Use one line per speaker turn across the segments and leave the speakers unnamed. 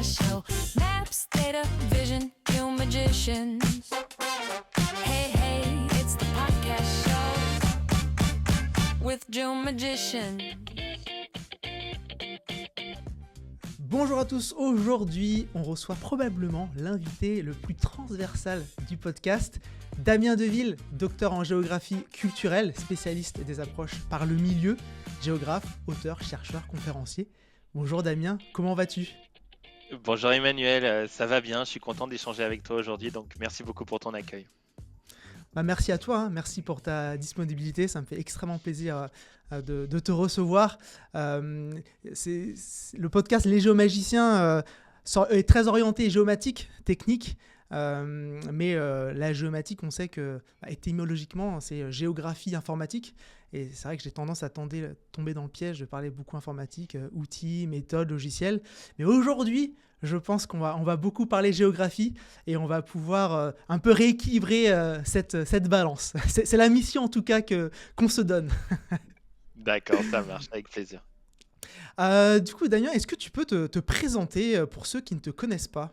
podcast show. Maps, data, vision, you magicians. Hey, hey, it's the podcast show with Joe Magician.
Bonjour à tous, aujourd'hui on reçoit probablement l'invité le plus transversal du podcast, Damien Deville, docteur en géographie culturelle, spécialiste des approches par le milieu, géographe, auteur, chercheur, conférencier. Bonjour Damien, comment vas-tu ?
Bonjour Emmanuel, ça va bien, je suis content d'échanger avec toi aujourd'hui, donc merci beaucoup pour ton accueil.
Merci à toi, merci pour ta disponibilité, ça me fait extrêmement plaisir de te recevoir. Le podcast Les Géomagiciens est très orienté géomatique, technique, mais la géomatique, on sait que étymologiquement, c'est géographie informatique. Et c'est vrai que j'ai tendance à tomber dans le piège de parler beaucoup informatique, outils, méthodes, logiciels. Mais aujourd'hui, je pense qu'on va beaucoup parler géographie et on va pouvoir un peu rééquilibrer cette balance. C'est la mission en tout cas qu'on se donne.
D'accord, ça marche, avec plaisir.
Du coup, Damien, est-ce que tu peux te présenter pour ceux qui ne te connaissent pas ?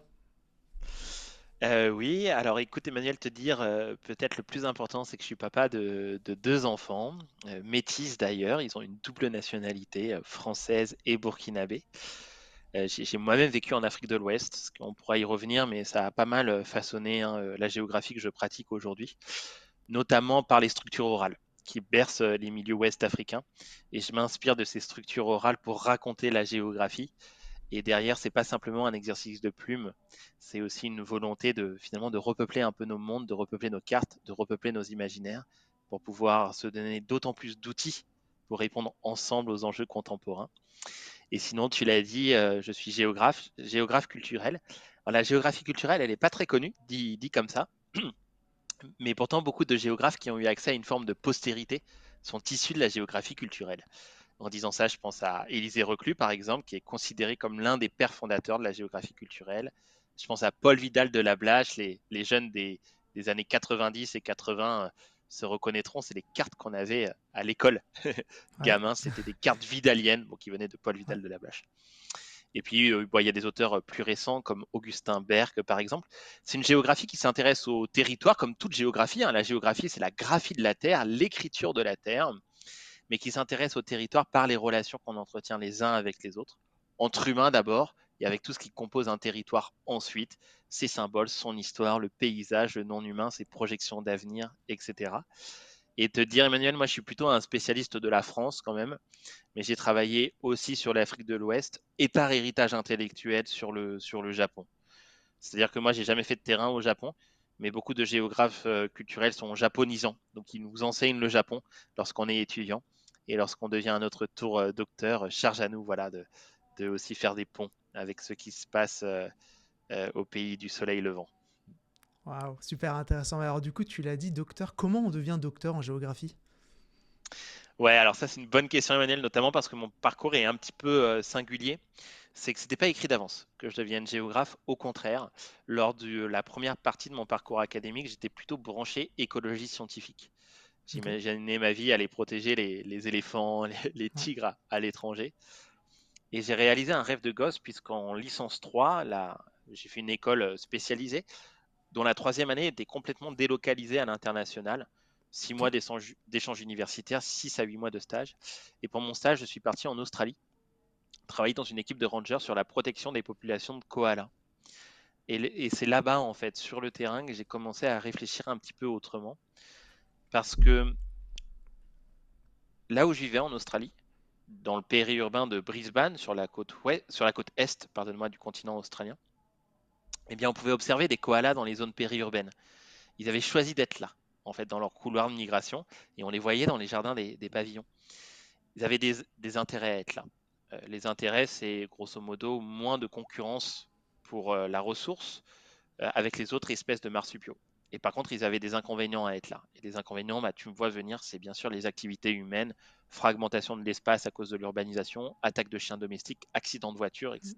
Oui, alors écoute Emmanuel, te dire peut-être le plus important, c'est que je suis papa de deux enfants, métis d'ailleurs, ils ont une double nationalité, française et burkinabé. J'ai moi-même vécu en Afrique de l'Ouest, on pourra y revenir, mais ça a pas mal façonné la géographie que je pratique aujourd'hui, notamment par les structures orales qui bercent les milieux ouest africains. Et je m'inspire de ces structures orales pour raconter la géographie. Et derrière, c'est pas simplement un exercice de plume, c'est aussi une volonté finalement de repeupler un peu nos mondes, de repeupler nos cartes, de repeupler nos imaginaires, pour pouvoir se donner d'autant plus d'outils pour répondre ensemble aux enjeux contemporains. Et sinon, tu l'as dit, je suis géographe culturel. Alors, la géographie culturelle, elle n'est pas très connue, dit comme ça, mais pourtant beaucoup de géographes qui ont eu accès à une forme de postérité sont issus de la géographie culturelle. En disant ça, je pense à Élisée Reclus, par exemple, qui est considéré comme l'un des pères fondateurs de la géographie culturelle. Je pense à Paul Vidal de Lablache, les jeunes des années 90 et 80 se reconnaîtront, c'est les cartes qu'on avait à l'école.
Ouais.
Gamin, c'était des cartes vidaliennes qui venaient de Paul Vidal de Lablache. Et puis, il y a des auteurs plus récents comme Augustin Berg, par exemple. C'est une géographie qui s'intéresse au territoire, comme toute géographie. La géographie, c'est la graphie de la Terre, l'écriture de la Terre, mais qui s'intéresse au territoire par les relations qu'on entretient les uns avec les autres, entre humains d'abord, et avec tout ce qui compose un territoire ensuite, ses symboles, son histoire, le paysage, le non-humain, ses projections d'avenir, etc. Et te dire, Emmanuel, moi je suis plutôt un spécialiste de la France quand même, mais j'ai travaillé aussi sur l'Afrique de l'Ouest et par héritage intellectuel sur le Japon. C'est-à-dire que moi j'ai jamais fait de terrain au Japon, mais beaucoup de géographes culturels sont japonisants, donc ils nous enseignent le Japon lorsqu'on est étudiant. Et lorsqu'on devient à notre tour docteur, charge à nous de aussi faire des ponts avec ce qui se passe au pays du soleil levant.
Waouh, super intéressant. Alors du coup, tu l'as dit, docteur, comment on devient docteur en géographie ?
Ouais, alors ça c'est une bonne question Emmanuel, notamment parce que mon parcours est un petit peu singulier. C'est que c'était pas écrit d'avance que je devienne géographe. Au contraire, lors de la première partie de mon parcours académique, j'étais plutôt branché écologie scientifique.
Ok.
J'imaginais ma vie aller protéger les éléphants, les
Ouais.
tigres à l'étranger. Et j'ai réalisé un rêve de gosse puisqu'en licence 3, là, j'ai fait une école spécialisée dont la troisième année était complètement délocalisée à l'international. 6 mois
Ok.
d'échange universitaire, 6 à 8 mois de stage. Et pour mon stage, je suis parti en Australie, travailler dans une équipe de rangers sur la protection des populations de koalas. Et c'est là-bas, en fait, sur le terrain, que j'ai commencé à réfléchir un petit peu autrement. Parce que là où je vivais en Australie, dans le périurbain de Brisbane, sur la côte est, pardonne-moi, du continent australien, eh bien, on pouvait observer des koalas dans les zones périurbaines. Ils avaient choisi d'être là, en fait, dans leur couloir de migration, et on les voyait dans les jardins des pavillons. Ils avaient des intérêts à être là. Les intérêts, c'est grosso modo moins de concurrence pour la ressource avec les autres espèces de marsupiaux. Et par contre, ils avaient des inconvénients à être là. Et les inconvénients, tu me vois venir, c'est bien sûr les activités humaines, fragmentation de l'espace à cause de l'urbanisation, attaque de chiens domestiques, accidents de voiture, etc.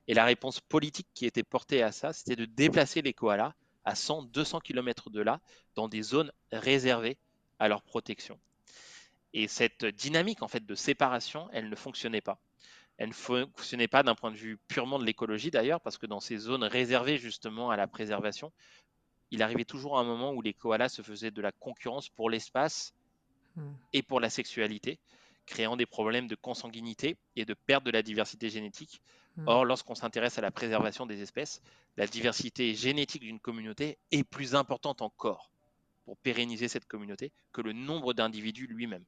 Et la réponse politique qui était portée à ça, c'était de déplacer les koalas à 100-200 km de là, dans des zones réservées à leur protection. Et cette dynamique en fait de séparation, elle ne fonctionnait pas. Elle ne fonctionnait pas d'un point de vue purement de l'écologie d'ailleurs, parce que dans ces zones réservées justement à la préservation, il arrivait toujours un moment où les koalas se faisaient de la concurrence pour l'espace
Hmm.
et pour la sexualité, créant des problèmes de consanguinité et de perte de la diversité génétique.
Hmm.
Or, lorsqu'on s'intéresse à la préservation des espèces, la diversité génétique d'une communauté est plus importante encore pour pérenniser cette communauté que le nombre d'individus lui-même.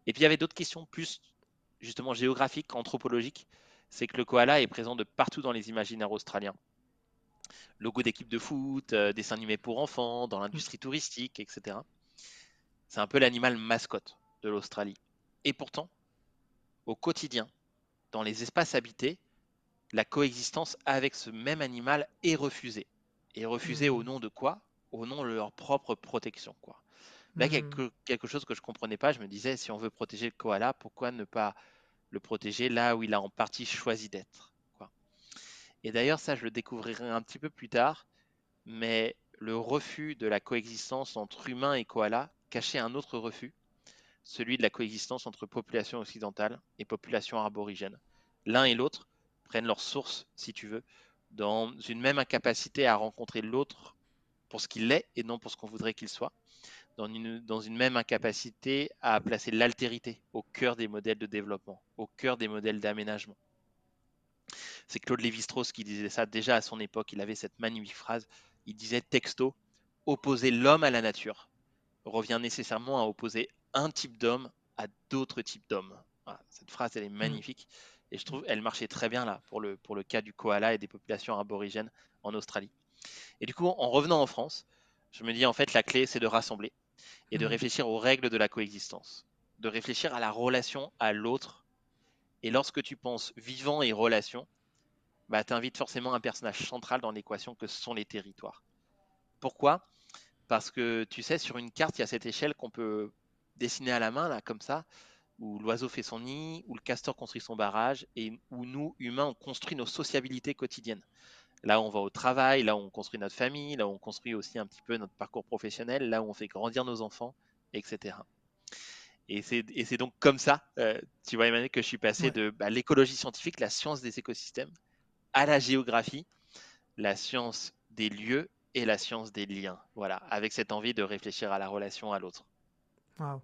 Et puis il y avait d'autres questions plus justement géographiques, anthropologiques. C'est que le koala est présent de partout dans les imaginaires australiens. Logo d'équipe de foot, dessins animés pour enfants, dans l'industrie touristique, etc. C'est un peu l'animal mascotte de l'Australie. Et pourtant, au quotidien, dans les espaces habités, la coexistence avec ce même animal est refusée. Et refusée au
Hmm.
nom de quoi? Au nom de leur propre protection, quoi. Là,
Hmm.
quelque chose que je ne comprenais pas, je me disais, si on veut protéger le koala, pourquoi ne pas le protéger là où il a en partie choisi d'être, quoi. Et d'ailleurs, ça, je le découvrirai un petit peu plus tard, mais le refus de la coexistence entre humains et koala cachait un autre refus, celui de la coexistence entre population occidentale et population aborigène. L'un et l'autre prennent leur source, si tu veux, dans une même incapacité à rencontrer l'autre pour ce qu'il est et non pour ce qu'on voudrait qu'il soit, dans une même incapacité à placer l'altérité au cœur des modèles de développement, au cœur des modèles d'aménagement. C'est Claude Lévi-Strauss qui disait ça déjà à son époque. Il avait cette magnifique phrase. Il disait texto, opposer l'homme à la nature revient nécessairement à opposer un type d'homme à d'autres types d'hommes. Voilà, cette phrase, elle est
Hmm.
magnifique. Et je trouve elle marchait très bien là pour le cas du koala et des populations aborigènes en Australie. Et du coup, en revenant en France, je me dis en fait la clé, c'est de rassembler et de
Hmm.
réfléchir aux règles de la coexistence, de réfléchir à la relation à l'autre. Et lorsque tu penses vivant et relation, bah, tu invites forcément un personnage central dans l'équation que sont les territoires. Pourquoi? Parce que tu sais, sur une carte, il y a cette échelle qu'on peut dessiner à la main, là, comme ça, où l'oiseau fait son nid, où le castor construit son barrage, et où nous, humains, on construit nos sociabilités quotidiennes. Là où on va au travail, là où on construit notre famille, là où on construit aussi un petit peu notre parcours professionnel, là où on fait grandir nos enfants, etc. Et c'est donc comme ça, tu vois, Emmanuel, que je suis passé
Ouais.
de l'écologie scientifique, la science des écosystèmes, à la géographie, la science des lieux et la science des liens. Voilà, avec cette envie de réfléchir à la relation à l'autre.
Waouh,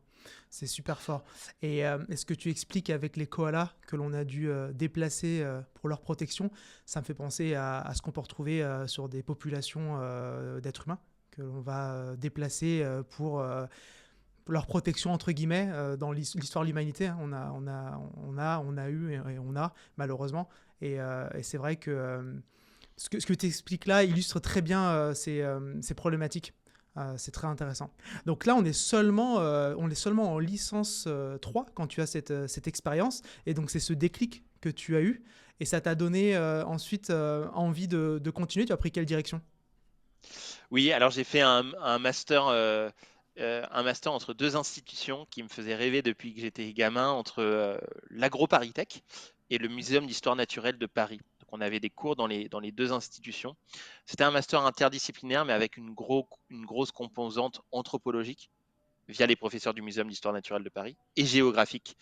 c'est super fort. Et est-ce que tu expliques avec les koalas que l'on a dû déplacer pour leur protection? Ça me fait penser à ce qu'on peut retrouver sur des populations d'êtres humains que l'on va déplacer pour leur protection entre guillemets dans l'histoire de l'humanité, hein. On a eu et on a malheureusement. Et c'est vrai que ce que tu expliques là illustre très bien ces problématiques. C'est très intéressant. Donc là, on est seulement en licence 3 quand tu as cette expérience. Et donc, c'est ce déclic que tu as eu. Et ça t'a donné ensuite envie de continuer. Tu as pris quelle direction?
Oui, alors j'ai fait un master entre deux institutions qui me faisaient rêver depuis que j'étais gamin, entre l'AgroParisTech et le Muséum d'histoire naturelle de Paris. Donc on avait des cours dans les deux institutions. C'était un master interdisciplinaire, mais avec une grosse composante anthropologique via les professeurs du Muséum d'histoire naturelle de Paris et géographique,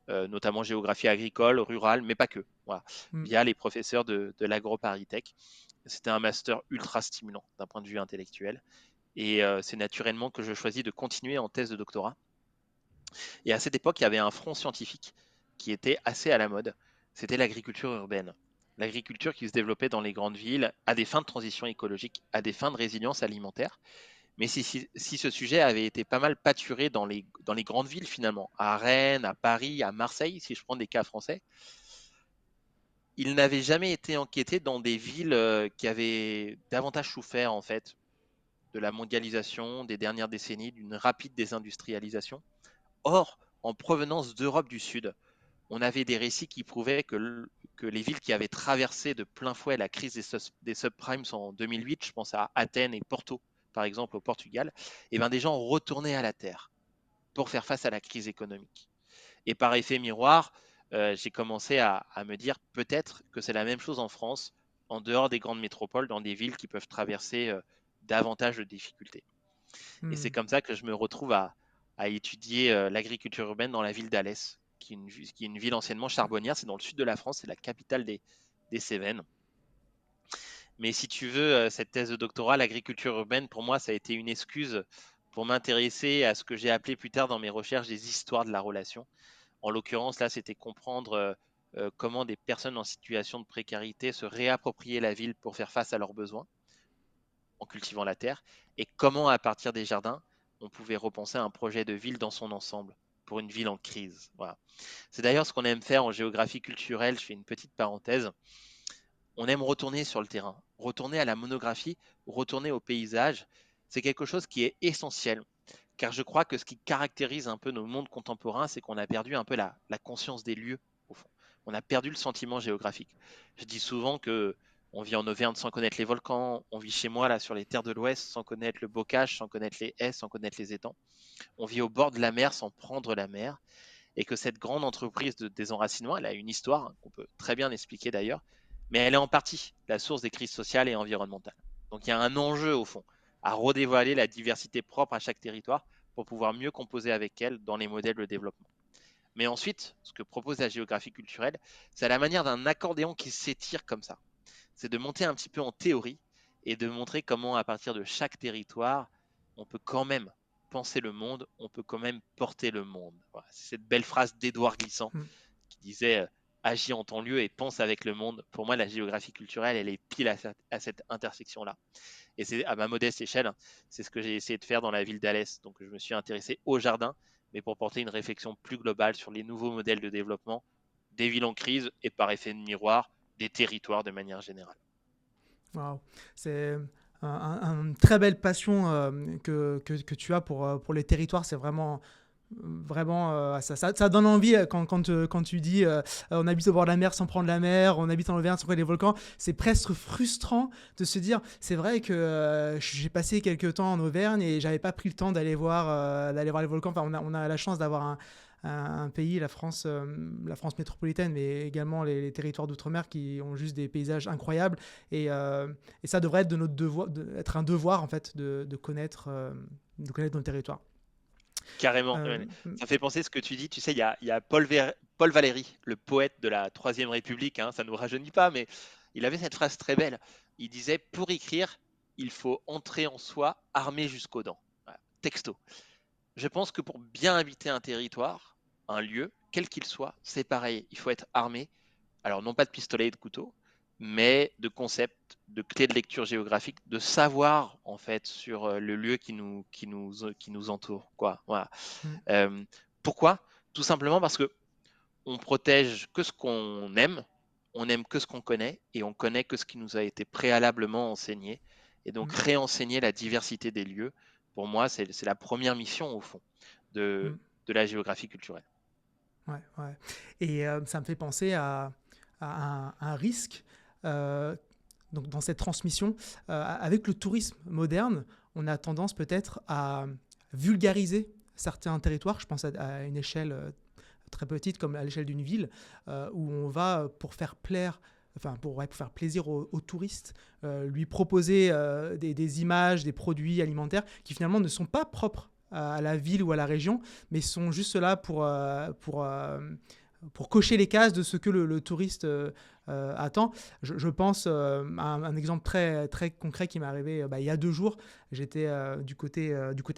notamment géographie agricole, rurale, mais pas que. Voilà,
Hmm.
via les professeurs de l'AgroParisTech. C'était un master ultra stimulant d'un point de vue intellectuel. Et c'est naturellement que je choisis de continuer en thèse de doctorat. Et à cette époque, il y avait un front scientifique qui était assez à la mode. C'était l'agriculture urbaine. L'agriculture qui se développait dans les grandes villes à des fins de transition écologique, à des fins de résilience alimentaire. Mais si ce sujet avait été pas mal pâturé dans les grandes villes finalement, à Rennes, à Paris, à Marseille, si je prends des cas français, il n'avait jamais été enquêté dans des villes qui avaient davantage souffert en fait de la mondialisation des dernières décennies, d'une rapide désindustrialisation. Or, en provenance d'Europe du Sud, on avait des récits qui prouvaient que les villes qui avaient traversé de plein fouet la crise des subprimes en 2008, je pense à Athènes et Porto, par exemple au Portugal, et ben des gens retournaient à la terre pour faire face à la crise économique. Et par effet miroir, j'ai commencé à me dire peut-être que c'est la même chose en France, en dehors des grandes métropoles, dans des villes qui peuvent traverser davantage de difficultés. Et c'est
Hmm.
comme ça que je me retrouve à étudier l'agriculture urbaine dans la ville d'Alès, qui est une ville anciennement charbonnière. C'est dans le sud de la France, c'est la capitale des Cévennes. Mais si tu veux, cette thèse de doctorat, l'agriculture urbaine, pour moi, ça a été une excuse pour m'intéresser à ce que j'ai appelé plus tard dans mes recherches des histoires de la relation. En l'occurrence, là, c'était comprendre comment des personnes en situation de précarité se réappropriaient la ville pour faire face à leurs besoins en cultivant la terre, et comment, à partir des jardins, on pouvait repenser un projet de ville dans son ensemble pour une ville en crise. Voilà. C'est d'ailleurs ce qu'on aime faire en géographie culturelle. Je fais une petite parenthèse. On aime retourner sur le terrain, retourner à la monographie, retourner au paysage. C'est quelque chose qui est essentiel, car je crois que ce qui caractérise un peu nos mondes contemporains, c'est qu'on a perdu un peu la conscience des lieux, au fond. On a perdu le sentiment géographique. Je dis souvent que on vit en Auvergne sans connaître les volcans, on vit chez moi là sur les terres de l'Ouest sans connaître le bocage, sans connaître les haies, sans connaître les étangs. On vit au bord de la mer sans prendre la mer, et que cette grande entreprise de désenracinement, elle a une histoire qu'on peut très bien expliquer d'ailleurs, mais elle est en partie la source des crises sociales et environnementales. Donc il y a un enjeu au fond à redévoiler la diversité propre à chaque territoire pour pouvoir mieux composer avec elle dans les modèles de développement. Mais ensuite, ce que propose la géographie culturelle, c'est à la manière d'un accordéon qui s'étire comme ça. C'est de monter un petit peu en théorie et de montrer comment, à partir de chaque territoire, on peut quand même penser le monde, on peut quand même porter le monde. Voilà, c'est cette belle phrase d'Édouard Glissant qui disait agis en ton lieu et pense avec le monde. Pour moi, la géographie culturelle, elle est pile à cette intersection-là. Et c'est à ma modeste échelle, c'est ce que j'ai essayé de faire dans la ville d'Alès. Donc, je me suis intéressé au jardin, mais pour porter une réflexion plus globale sur les nouveaux modèles de développement des villes en crise et par effet de miroir, des territoires de manière générale.
Waouh, c'est une très belle passion que tu as pour les territoires. C'est vraiment, ça donne envie quand tu dis on habite au bord de la mer sans prendre la mer, on habite en Auvergne sans prendre les volcans. C'est presque frustrant de se dire, c'est vrai que j'ai passé quelques temps en Auvergne et j'avais pas pris le temps d'aller voir les volcans. Enfin, on a la chance d'avoir un pays, la France métropolitaine, mais également les territoires d'outre-mer qui ont juste des paysages incroyables. Et ça devrait être de notre devoir, être un devoir en fait de connaître nos territoires.
Carrément. Ça fait penser ce que tu dis. Tu sais, il y a Paul Valéry, le poète de la Troisième République. Hein, ça ne nous rajeunit pas, mais il avait cette phrase très belle. Il disait, pour écrire, il faut entrer en soi armé jusqu'aux dents. Voilà, texto. Je pense que pour bien habiter un territoire, un lieu, quel qu'il soit, c'est pareil. Il faut être armé. Alors, non pas de pistolet et de couteau, mais de concepts, de clés de lecture géographique, de savoir en fait sur le lieu qui nous entoure, quoi. Voilà. Pourquoi? Tout simplement parce que on protège que ce qu'on aime, on aime que ce qu'on connaît, et on connaît que ce qui nous a été préalablement enseigné. Et donc réenseigner la diversité des lieux, pour moi, c'est la première mission au fond de la géographie culturelle.
Ouais. Et ça me fait penser à un risque. Donc dans cette transmission, avec le tourisme moderne, on a tendance peut-être à vulgariser certains territoires. Je pense à une échelle très petite, comme à l'échelle d'une ville, où on va pour faire plaisir aux touristes, lui proposer des images, des produits alimentaires qui finalement ne sont pas propres à la ville ou à la région, mais sont juste là pour cocher les cases de ce que le touriste attend. Je pense à un exemple très, très concret qui m'est arrivé il y a 2 jours. J'étais du côté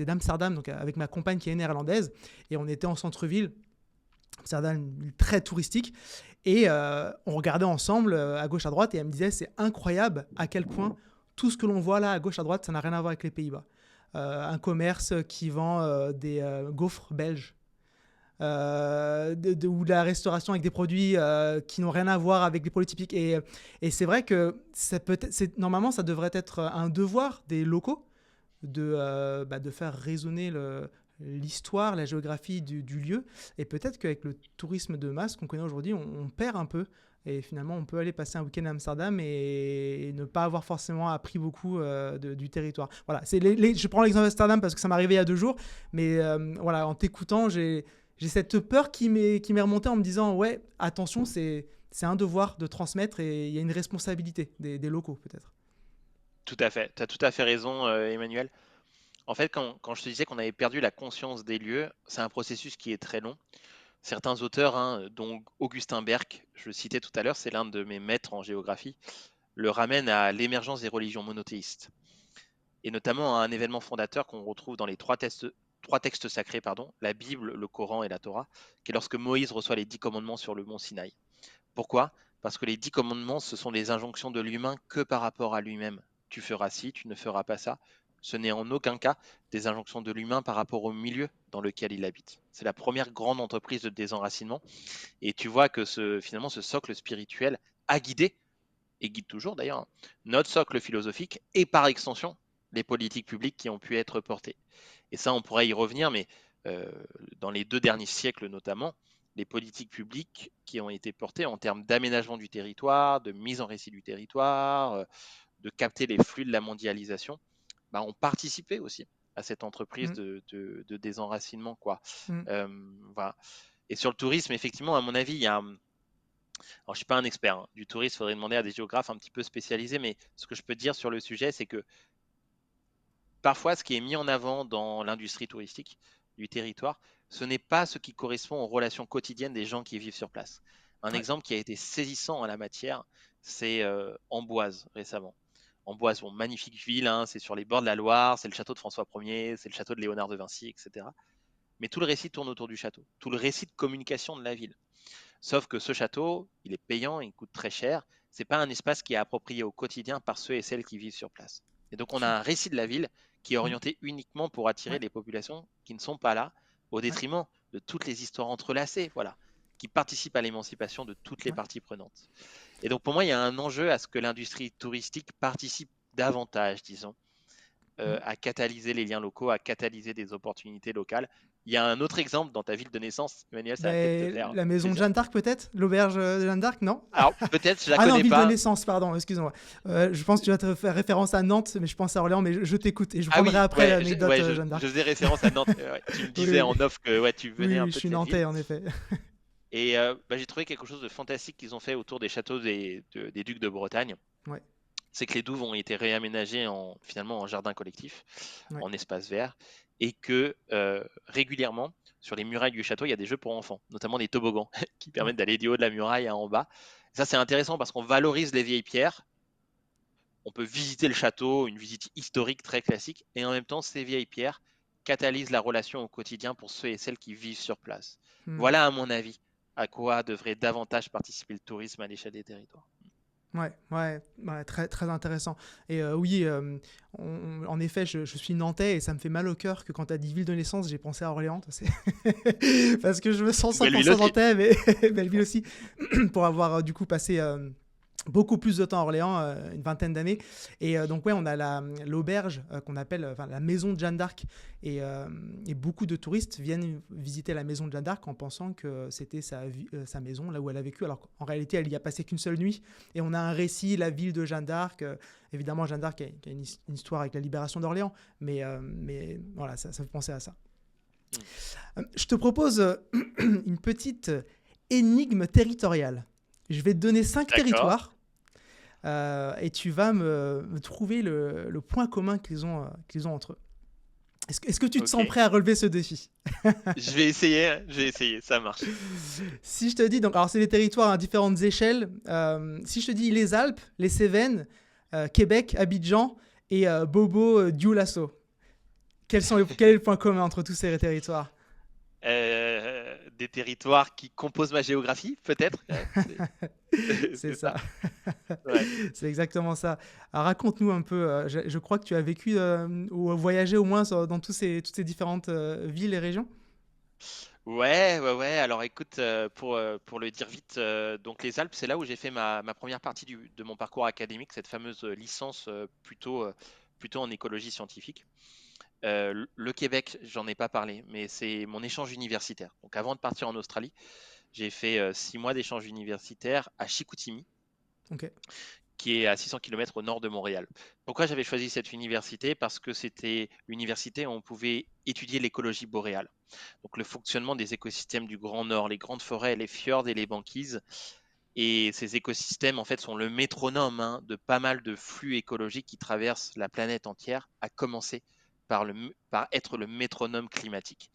d'Amsterdam, donc avec ma compagne qui est néerlandaise, et on était en centre-ville. Amsterdam, une ville très touristique, et on regardait ensemble à gauche à droite, et elle me disait, c'est incroyable à quel point tout ce que l'on voit là à gauche à droite, ça n'a rien à voir avec les Pays-Bas. Un commerce qui vend des gaufres belges, ou de la restauration avec des produits qui n'ont rien à voir avec les produits typiques. Et c'est vrai que normalement, ça devrait être un devoir des locaux de faire résonner l'histoire, la géographie du lieu. Et peut-être qu'avec le tourisme de masse qu'on connaît aujourd'hui, on perd un peu. Et finalement, on peut aller passer un week-end à Amsterdam et ne pas avoir forcément appris beaucoup du territoire. Voilà, je prends l'exemple d'Amsterdam parce que ça m'est arrivé il y a 2 jours. Mais voilà, en t'écoutant, j'ai cette peur qui m'est remontée en me disant, ouais, attention, c'est un devoir de transmettre et il y a une responsabilité des locaux peut-être.
Tout à fait, tu as tout à fait raison, Emmanuel. En fait, quand je te disais qu'on avait perdu la conscience des lieux, c'est un processus qui est très long. Certains auteurs, hein, dont Augustin Berg, je le citais tout à l'heure, c'est l'un de mes maîtres en géographie, le ramène à l'émergence des religions monothéistes, et notamment à un événement fondateur qu'on retrouve dans les trois textes sacrés, pardon, la Bible, le Coran et la Torah, qui est lorsque Moïse reçoit les 10 commandements sur le mont Sinaï. Pourquoi? Parce que les 10 commandements, ce sont les injonctions de l'humain que par rapport à lui-même. Tu feras ci, tu ne feras pas ça. Ce n'est en aucun cas des injonctions de l'humain par rapport au milieu dans lequel il habite. C'est la première grande entreprise de désenracinement. Et tu vois que finalement, ce socle spirituel a guidé, et guide toujours d'ailleurs, hein, notre socle philosophique et par extension les politiques publiques qui ont pu être portées. Et ça, on pourrait y revenir, mais euh, dans les 2 derniers siècles notamment, les politiques publiques qui ont été portées en termes d'aménagement du territoire, de mise en récit du territoire, de capter les flux de la mondialisation, bah, ont participé aussi à cette entreprise
Mm.
de désenracinement, quoi.
Mm.
Voilà. Et sur le tourisme, effectivement, à mon avis, il y a. Alors, je ne suis pas un expert, hein, du tourisme, il faudrait demander à des géographes un petit peu spécialisés, mais ce que je peux dire sur le sujet, c'est que parfois, ce qui est mis en avant dans l'industrie touristique du territoire, ce n'est pas ce qui correspond aux relations quotidiennes des gens qui vivent sur place. Un
Ouais.
exemple qui a été saisissant en la matière, c'est Amboise récemment. Amboise, bon, magnifique ville, hein, c'est sur les bords de la Loire, c'est le château de François Ier, c'est le château de Léonard de Vinci, etc. Mais tout le récit tourne autour du château, tout le récit de communication de la ville. Sauf que ce château, il est payant, il coûte très cher. C'est pas un espace qui est approprié au quotidien par ceux et celles qui vivent sur place. Et donc on a un récit de la ville qui est
Mm.
orienté uniquement pour attirer
Ouais.
les populations qui ne sont pas là, au
Ouais.
détriment de toutes les histoires entrelacées, voilà, qui participent à l'émancipation de toutes les
Ouais.
parties prenantes. Et donc pour moi, il y a un enjeu à ce que l'industrie touristique participe davantage, disons,
Mm.
à catalyser les liens locaux, à catalyser des opportunités locales. Il y a un autre exemple dans ta ville de naissance, Emmanuel, ça va peut-être te
Ben,
faire
la maison de
plaisir.
Jeanne d'Arc, peut-être? L'auberge de Jeanne d'Arc, non?
Alors, peut-être, je la
Ah non,
connais
ville de
pas.
naissance, pardon, excuse-moi. Je pense que tu vas te faire référence à Nantes, mais je pense à Orléans, mais je t'écoute et je
Ah
prendrai
oui,
après
ouais,
l'anecdote Jeanne
je
d'Arc.
faisais référence à Nantes. Ouais, tu me
Oui,
disais en
oui,
off que ouais, tu venais
oui,
un
oui, je
peu de
suis
cette ville.
nantais, en effet.
Et bah, j'ai trouvé quelque chose de fantastique qu'ils ont fait autour des châteaux des ducs de Bretagne.
Ouais,
C'est que les douves ont été réaménagées finalement en jardin collectif,
ouais.
en espace vert, et que régulièrement, sur les murailles du château, il y a des jeux pour enfants, notamment des toboggans, qui
Ouais.
permettent d'aller du haut de la muraille à en bas. Ça, c'est intéressant parce qu'on valorise les vieilles pierres. On peut visiter le château, une visite historique très classique, et en même temps, ces vieilles pierres catalysent la relation au quotidien pour ceux et celles qui vivent sur place.
Hmm.
Voilà, à mon avis, à quoi devrait davantage participer le tourisme à l'échelle des territoires.
Ouais, ouais, ouais, très, très intéressant. Et oui, en effet, je suis nantais et ça me fait mal au cœur que quand tu as dit ville de naissance, j'ai pensé à Orléans. Parce que je me sens
Belle ville
100%
aussi.
nantais, mais belle ville aussi, pour avoir du coup passé beaucoup plus de temps à Orléans, une vingtaine d'années. Et donc, ouais, on a l'auberge qu'on appelle la maison de Jeanne d'Arc. Et beaucoup de touristes viennent visiter la maison de Jeanne d'Arc en pensant que c'était sa maison, là où elle a vécu. Alors qu'en réalité, elle y a passé qu'une seule nuit. Et on a un récit, la ville de Jeanne d'Arc. Évidemment, Jeanne d'Arc qui a une histoire avec la libération d'Orléans. Mais voilà, ça fait penser à ça. Je te propose une petite énigme territoriale. Je vais te donner 5
D'accord.
territoires et tu vas me trouver le point commun qu'ils ont entre eux. Est-ce que tu te sens
Ok.
prêt à relever ce défi?
Je vais essayer, ça marche.
Si je te dis, donc, alors c'est des territoires à différentes échelles. Si je te dis les Alpes, les Cévennes, Québec, Abidjan et Bobo Dioulasso, quel est le point commun entre tous ces territoires?
Des territoires qui composent ma géographie, peut-être.
C'est
C'est
ça.
ça. Ouais.
C'est exactement ça. Alors, raconte-nous un peu. Je crois que tu as vécu ou voyagé au moins dans toutes ces différentes villes et régions.
Ouais. Alors écoute, pour le dire vite, donc les Alpes, c'est là où j'ai fait ma première partie de mon parcours académique, cette fameuse licence plutôt en écologie scientifique. Le Québec, j'en ai pas parlé, mais c'est mon échange universitaire. Donc avant de partir en Australie, j'ai fait 6 mois d'échange universitaire à Chicoutimi,
Ok.
qui est à 600 km au nord de Montréal. Pourquoi j'avais choisi cette université? Parce que c'était l'université où on pouvait étudier l'écologie boréale. Donc le fonctionnement des écosystèmes du Grand Nord, les grandes forêts, les fjords et les banquises. Et ces écosystèmes, en fait, sont le métronome de pas mal de flux écologiques qui traversent la planète entière, à commencer par être le métronome climatique.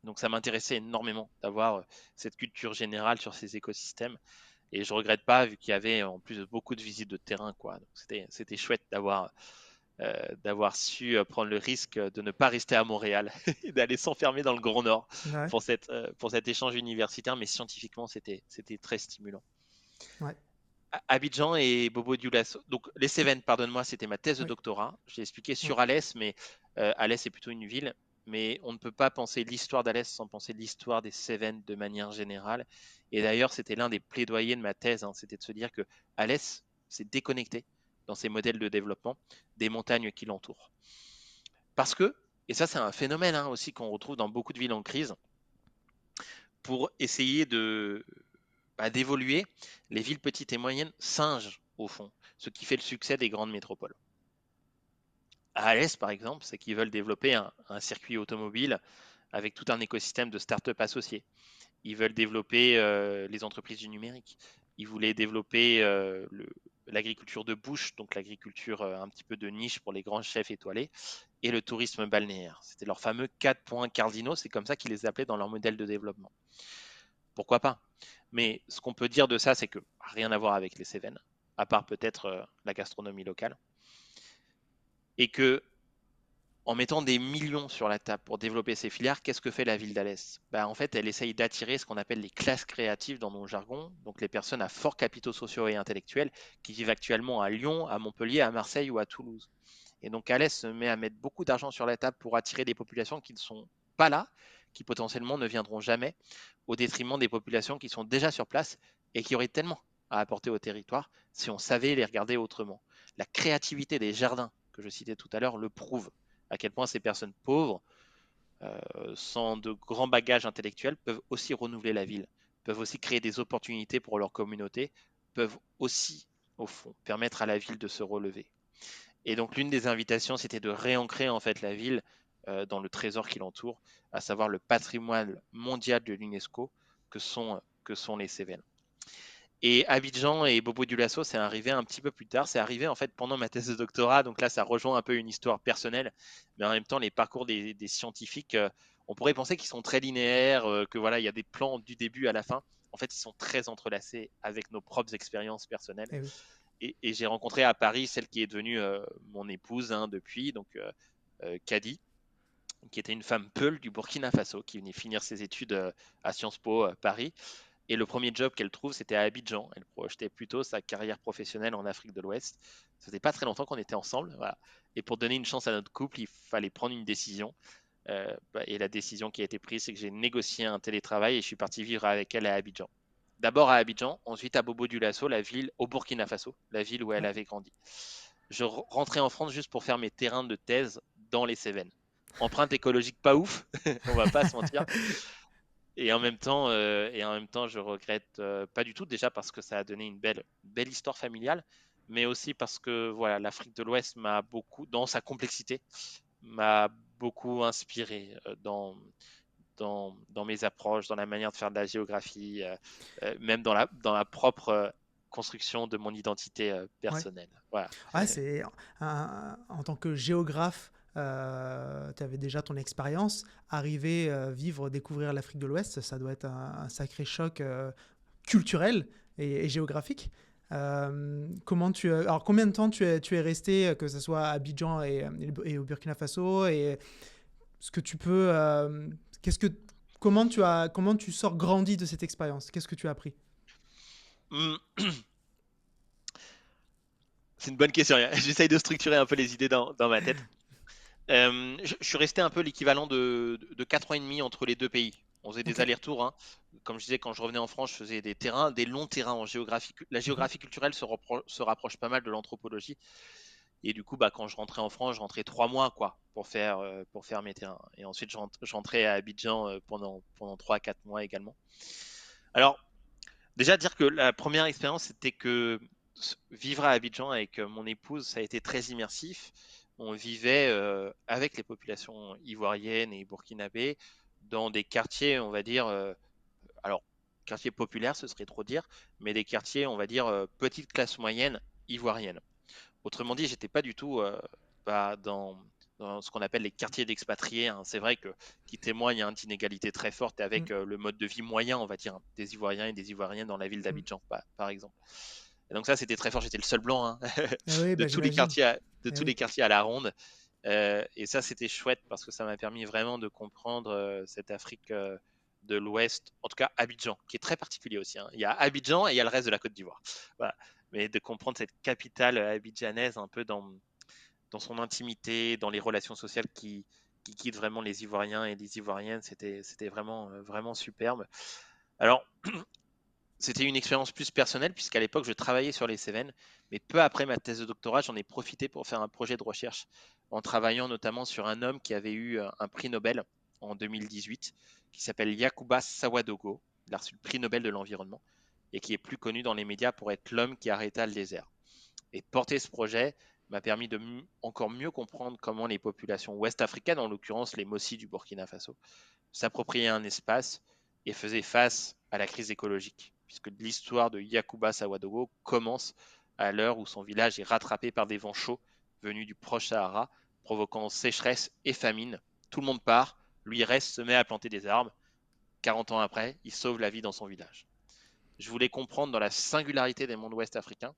Donc ça m'intéressait énormément d'avoir cette culture générale sur ces écosystèmes. Et je regrette pas, vu qu'il y avait en plus beaucoup de visites de terrain, quoi. Donc c'était chouette d'avoir su prendre le risque de ne pas rester à Montréal et d'aller s'enfermer dans le Grand Nord
Ouais,
pour cet échange universitaire, mais scientifiquement, c'était très stimulant.
ouais,
Abidjan et Bobo Dioulasso. Donc les Cévennes, pardonne-moi, c'était ma thèse de
oui,
doctorat. J'ai expliqué
oui.
sur Alès, mais Alès est plutôt une ville. Mais on ne peut pas penser l'histoire d'Alès sans penser l'histoire des Cévennes de manière générale. Et d'ailleurs, c'était l'un des plaidoyers de ma thèse, hein, c'était de se dire que Alès s'est déconnecté dans ses modèles de développement des montagnes qui l'entourent. Parce que, et ça c'est un phénomène hein, aussi qu'on retrouve dans beaucoup de villes en crise, pour essayer d'évoluer, les villes petites et moyennes singent au fond ce qui fait le succès des grandes métropoles. À Alès, par exemple, c'est qu'ils veulent développer un circuit automobile avec tout un écosystème de start-up associés. Ils veulent développer les entreprises du numérique. Ils voulaient développer l'agriculture de bouche, donc l'agriculture un petit peu de niche pour les grands chefs étoilés, et le tourisme balnéaire. C'était leurs fameux 4 points cardinaux, c'est comme ça qu'ils les appelaient dans leur modèle de développement. Pourquoi pas? Mais ce qu'on peut dire de ça, c'est que rien à voir avec les Cévennes, à part peut-être la gastronomie locale. Et que en mettant des millions sur la table pour développer ces filières, qu'est-ce que fait la ville d'Alès? En fait, elle essaye d'attirer ce qu'on appelle les classes créatives dans nos jargons, donc les personnes à forts capitaux sociaux et intellectuels qui vivent actuellement à Lyon, à Montpellier, à Marseille ou à Toulouse. Et donc Alès se met à mettre beaucoup d'argent sur la table pour attirer des populations qui ne sont pas là, qui potentiellement ne viendront jamais, au détriment des populations qui sont déjà sur place et qui auraient tellement à apporter au territoire si on savait les regarder autrement. La créativité des jardins que je citais tout à l'heure le prouve, à quel point ces personnes pauvres, sans de grands bagages intellectuels, peuvent aussi renouveler la ville, peuvent aussi créer des opportunités pour leur communauté, peuvent aussi, au fond, permettre à la ville de se relever. Et donc l'une des invitations, c'était de réancrer en fait la ville dans le trésor qui l'entoure, à savoir le patrimoine mondial de l'UNESCO que sont les Cévennes. Et Abidjan et Bobo Dioulasso, c'est arrivé un petit peu plus tard. C'est arrivé en fait pendant ma thèse de doctorat. Donc là, ça rejoint un peu une histoire personnelle, mais en même temps, les parcours des scientifiques, on pourrait penser qu'ils sont très linéaires, que voilà, il y a des plans du début à la fin. En fait, ils sont très entrelacés avec nos propres expériences personnelles.
Eh oui.
Et j'ai rencontré à Paris celle qui est devenue mon épouse hein, depuis, donc Kadi, qui était une femme Peul du Burkina Faso, qui venait finir ses études à Sciences Po Paris. Et le premier job qu'elle trouve, c'était à Abidjan. Elle projetait plutôt sa carrière professionnelle en Afrique de l'Ouest. Ça faisait pas très longtemps qu'on était ensemble. Voilà. Et pour donner une chance à notre couple, il fallait prendre une décision. Et la décision qui a été prise, c'est que j'ai négocié un télétravail et je suis parti vivre avec elle à Abidjan. D'abord à Abidjan, ensuite à Bobo Dioulasso, la ville au Burkina Faso, la ville où elle
Ouais.
avait grandi. Je rentrais en France juste pour faire mes terrains de thèse dans les Cévennes. Empreinte écologique pas ouf, on va pas se mentir. Et en même temps, je regrette pas du tout, déjà parce que ça a donné une belle histoire familiale, mais aussi parce que voilà, l'Afrique de l'Ouest m'a beaucoup, dans sa complexité, m'a beaucoup inspiré dans mes approches, dans la manière de faire de la géographie, même dans la propre construction de mon identité
Ouais.
personnelle. Voilà.
Ouais, en tant que géographe, tu avais déjà ton expérience. Arriver, vivre, découvrir l'Afrique de l'Ouest, ça doit être un sacré choc culturel et géographique. Alors, combien de temps tu es resté, que ce soit à Abidjan et au Burkina Faso, et ce que tu peux, qu'est-ce que, comment tu sors grandi de cette expérience? Qu'est-ce que tu as appris?
Hmm, c'est une bonne question. J'essaye de structurer un peu les idées dans ma tête. Je suis resté un peu l'équivalent de 4 ans et demi entre les deux pays. On faisait des
Ok.
allers-retours, hein. Comme je disais, quand je revenais en France, je faisais des terrains, des longs terrains en géographie. La
Mhm.
géographie culturelle se rapproche pas mal de l'anthropologie. Et du coup, quand je rentrais en France, je rentrais 3 mois quoi, pour faire mes terrains. Et ensuite, je rentrais à Abidjan pendant 3 à 4 mois également. Alors, déjà, dire que la première expérience, c'était que vivre à Abidjan avec mon épouse, ça a été très immersif. On vivait avec les populations ivoiriennes et burkinabées dans des quartiers, on va dire, alors, quartiers populaires, ce serait trop dire, mais des quartiers, on va dire, petite classe moyenne ivoirienne. Autrement dit, j'étais pas du tout dans dans ce qu'on appelle les quartiers d'expatriés, hein. C'est vrai qu'ils témoignent, hein, d'inégalités très fortes avec le mode de vie moyen, on va dire, hein, des Ivoiriens et des Ivoiriennes dans la ville d'Abidjan, par exemple. Et donc ça, c'était très fort. J'étais le seul blanc, hein,
Ah oui,
de
bah,
tous les
j'imagine.
quartiers
Eh oui.
à la ronde. Et ça, c'était chouette parce que ça m'a permis vraiment de comprendre cette Afrique de l'Ouest, en tout cas Abidjan, qui est très particulier aussi, hein. Il y a Abidjan et il y a le reste de la Côte d'Ivoire. Voilà. Mais de comprendre cette capitale abidjanaise un peu dans son intimité, dans les relations sociales qui guident vraiment les Ivoiriens et les Ivoiriennes, c'était vraiment, vraiment superbe. Alors, c'était une expérience plus personnelle, puisqu'à l'époque, je travaillais sur les Cévennes, mais peu après ma thèse de doctorat, j'en ai profité pour faire un projet de recherche, en travaillant notamment sur un homme qui avait eu un prix Nobel en 2018, qui s'appelle Yacouba Sawadogo. Il a reçu le prix Nobel de l'environnement, et qui est plus connu dans les médias pour être l'homme qui arrêta le désert. Et porter ce projet m'a permis de encore mieux comprendre comment les populations ouest-africaines, en l'occurrence les Mossi du Burkina Faso, s'appropriaient un espace et faisaient face à la crise écologique, puisque l'histoire de Yacouba Sawadogo commence à l'heure où son village est rattrapé par des vents chauds venus du proche Sahara, provoquant sécheresse et famine. Tout le monde part, lui reste, se met à planter des arbres. 40 ans après, il sauve la vie dans son village. Je voulais comprendre dans la singularité des mondes ouest africains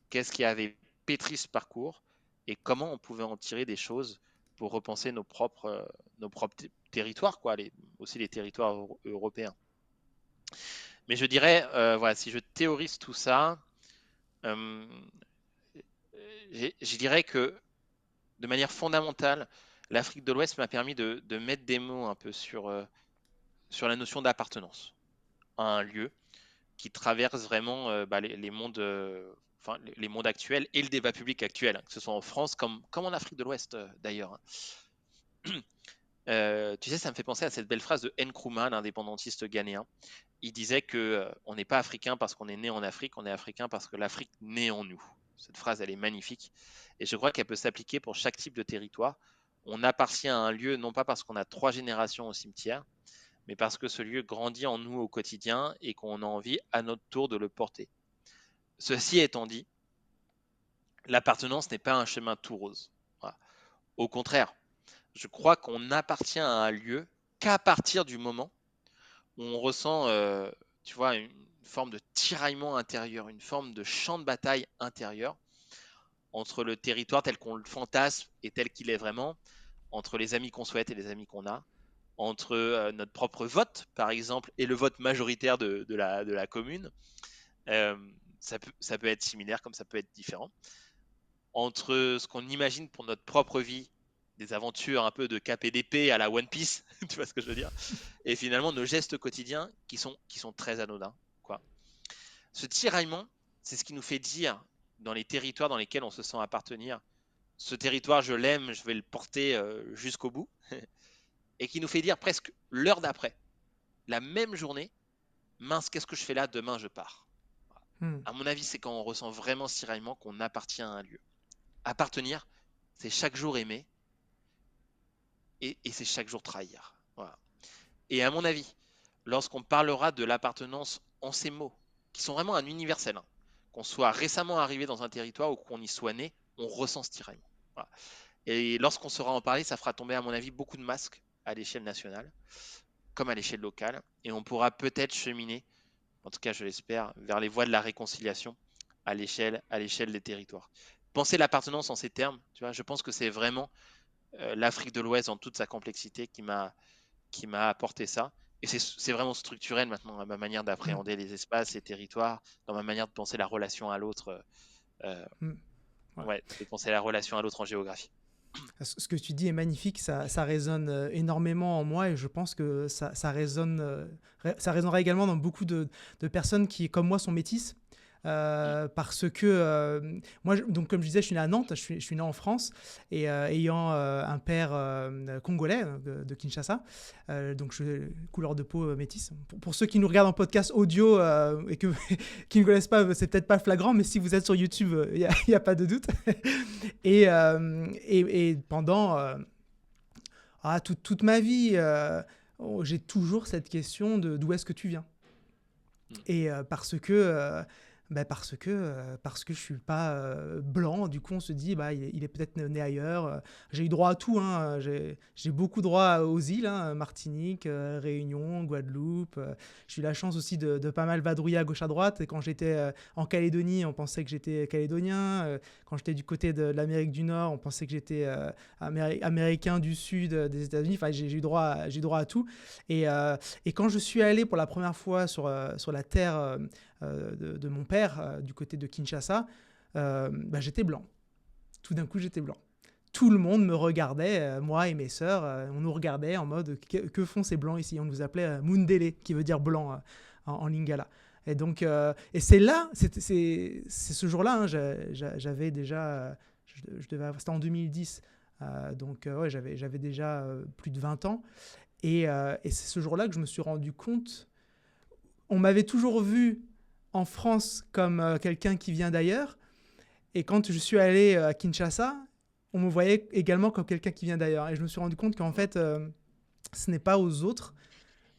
qu'est-ce qui avait pétri ce parcours et comment on pouvait en tirer des choses pour repenser nos propres territoires, quoi, aussi les territoires européens. Mais je dirais, voilà, si je théorise tout ça, euh, je dirais que de manière fondamentale, l'Afrique de l'Ouest m'a permis de mettre des mots un peu sur la notion d'appartenance à un lieu qui traverse vraiment les mondes, enfin, les mondes actuels et le débat public actuel, hein, que ce soit en France comme en Afrique de l'Ouest d'ailleurs, hein. Tu sais, ça me fait penser à cette belle phrase de Nkrumah, l'indépendantiste ghanéen. Il disait que on n'est pas africain parce qu'on est né en Afrique, on est africain parce que l'Afrique naît en nous. Cette phrase, elle est magnifique et je crois qu'elle peut s'appliquer pour chaque type de territoire. On appartient à un lieu non pas parce qu'on a 3 générations au cimetière, mais parce que ce lieu grandit en nous au quotidien et qu'on a envie à notre tour de le porter. Ceci étant dit, l'appartenance n'est pas un chemin tout rose. Voilà. Au contraire, je crois qu'on appartient à un lieu qu'à partir du moment où on ressent, tu vois, une forme de tiraillement intérieur, une forme de champ de bataille intérieur entre le territoire tel qu'on le fantasme et tel qu'il est vraiment, entre les amis qu'on souhaite et les amis qu'on a, entre notre propre vote, par exemple, et le vote majoritaire de la commune. Euh, ça peut être similaire comme ça peut être différent. Entre ce qu'on imagine pour notre propre vie, des aventures un peu de cap et d'épée à la One Piece, tu vois ce que je veux dire, et finalement nos gestes quotidiens qui sont très anodins, quoi. Ce tiraillement, c'est ce qui nous fait dire dans les territoires dans lesquels on se sent appartenir, ce territoire je l'aime, je vais le porter jusqu'au bout, et qui nous fait dire presque l'heure d'après, la même journée, mince, qu'est-ce que je fais là, demain je pars. À mon avis, c'est quand on ressent vraiment ce tiraillement qu'on appartient à un lieu. Appartenir, c'est chaque jour aimer et c'est chaque jour trahir. Voilà. Et à mon avis, lorsqu'on parlera de l'appartenance en ces mots, qui sont vraiment un universel, hein, qu'on soit récemment arrivé dans un territoire ou qu'on y soit né, on ressent ce tiraillement. Voilà. Et lorsqu'on saura en parler, ça fera tomber, à mon avis, beaucoup de masques à l'échelle nationale, comme à l'échelle locale, et on pourra peut-être cheminer, en tout cas je l'espère, vers les voies de la réconciliation à l'échelle des territoires. Penser l'appartenance en ces termes, tu vois, je pense que c'est vraiment l'Afrique de l'Ouest dans toute sa complexité qui m'a apporté ça. Et c'est vraiment structurel maintenant à ma manière d'appréhender les espaces, les territoires, dans ma manière de penser la relation à l'autre, de penser la relation à l'autre en géographie.
Ce que tu dis est magnifique, ça résonne énormément en moi et je pense que ça résonnera également dans beaucoup de personnes qui, comme moi, sont métisses. Parce que moi, donc, comme je disais, je suis né à Nantes, je suis né en France et ayant un père congolais de Kinshasa, donc couleur de peau métisse. Pour ceux qui nous regardent en podcast audio et qui ne connaissent pas, c'est peut-être pas flagrant, mais si vous êtes sur YouTube, il n'y a pas de doute. et pendant toute ma vie, j'ai toujours cette question de d'où est-ce que tu viens. Et parce que Parce que je suis pas blanc. Du coup, on se dit, il est peut-être né ailleurs. J'ai eu droit à tout, hein. J'ai beaucoup droit aux îles, hein, Martinique, Réunion, Guadeloupe. J'ai eu la chance aussi de pas mal vadrouiller à gauche à droite. Et quand j'étais en Calédonie, on pensait que j'étais calédonien. Quand j'étais du côté de l'Amérique du Nord, on pensait que j'étais américain du Sud des États-Unis. Enfin, j'ai eu droit à tout. Et quand je suis allé pour la première fois sur la terre de mon père, du côté de Kinshasa, j'étais blanc. Tout d'un coup, j'étais blanc. Tout le monde me regardait, moi et mes sœurs, on nous regardait en mode que font ces blancs ici. On nous appelait Mundele, qui veut dire blanc en lingala. Et donc, et c'est là, c'est ce jour-là, hein, j'avais déjà, c'était en 2010, ouais, j'avais déjà plus de 20 ans. Et c'est ce jour-là que je me suis rendu compte. On m'avait toujours vu en France comme quelqu'un qui vient d'ailleurs. Et quand je suis allé à Kinshasa, on me voyait également comme quelqu'un qui vient d'ailleurs. Et je me suis rendu compte qu'en fait, ce n'est pas aux autres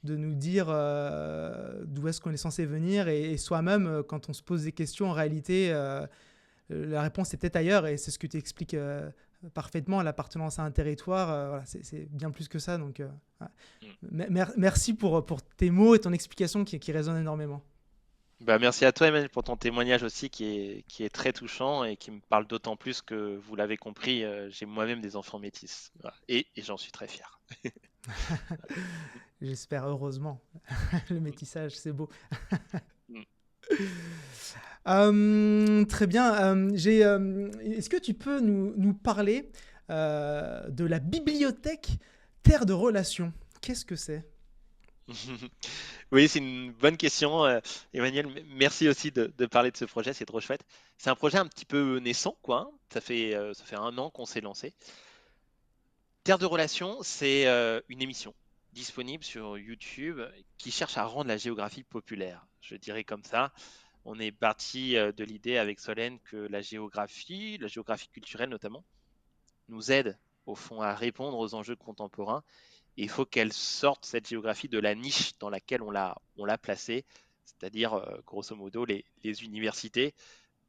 de nous dire d'où est-ce qu'on est censé venir. Et soi-même, quand on se pose des questions, en réalité, la réponse est peut-être ailleurs. Et c'est ce que tu expliques parfaitement, l'appartenance à un territoire. Voilà, c'est bien plus que ça. Donc, merci pour tes mots et ton explication qui résonne énormément.
Merci à toi, Emmanuel, pour ton témoignage aussi qui est très touchant et qui me parle d'autant plus que vous l'avez compris, j'ai moi-même des enfants métis. Voilà. Et j'en suis très fier.
J'espère, heureusement. Le métissage, c'est beau. Très bien. Est-ce que tu peux nous parler de la bibliothèque Terre de Relations? Qu'est-ce que c'est?
Oui, c'est une bonne question, Emmanuel. Merci aussi de parler de ce projet, c'est trop chouette. C'est un projet un petit peu naissant, quoi, hein. Ça fait 1 an qu'on s'est lancé. Terre de Relations, c'est une émission disponible sur YouTube qui cherche à rendre la géographie populaire. Je dirais comme ça. On est parti de l'idée avec Solène que la géographie culturelle notamment, nous aide au fond à répondre aux enjeux contemporains. Et il faut qu'elle sorte, cette géographie, de la niche dans laquelle on l'a placée, c'est-à-dire grosso modo les universités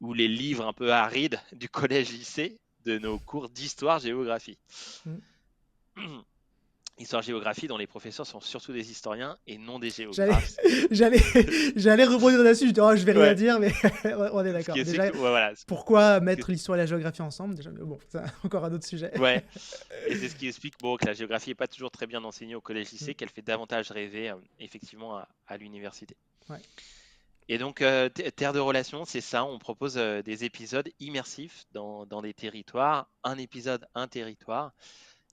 ou les livres un peu arides du collège-lycée de nos cours d'histoire-géographie. Histoire-géographie dont les professeurs sont surtout des historiens et non des géographes.
J'allais rebondir là-dessus, je vais rien
Ouais.
dire, mais on est d'accord. Déjà,
Voilà.
pourquoi mettre l'histoire et la géographie ensemble déjà, mais bon, c'est encore un autre sujet.
Ouais, et c'est ce qui explique que la géographie n'est pas toujours très bien enseignée au collège-lycée, qu'elle fait davantage rêver effectivement à l'université.
Ouais.
Et donc, Terre de Relations, c'est ça, on propose des épisodes immersifs dans des territoires, un épisode, un territoire,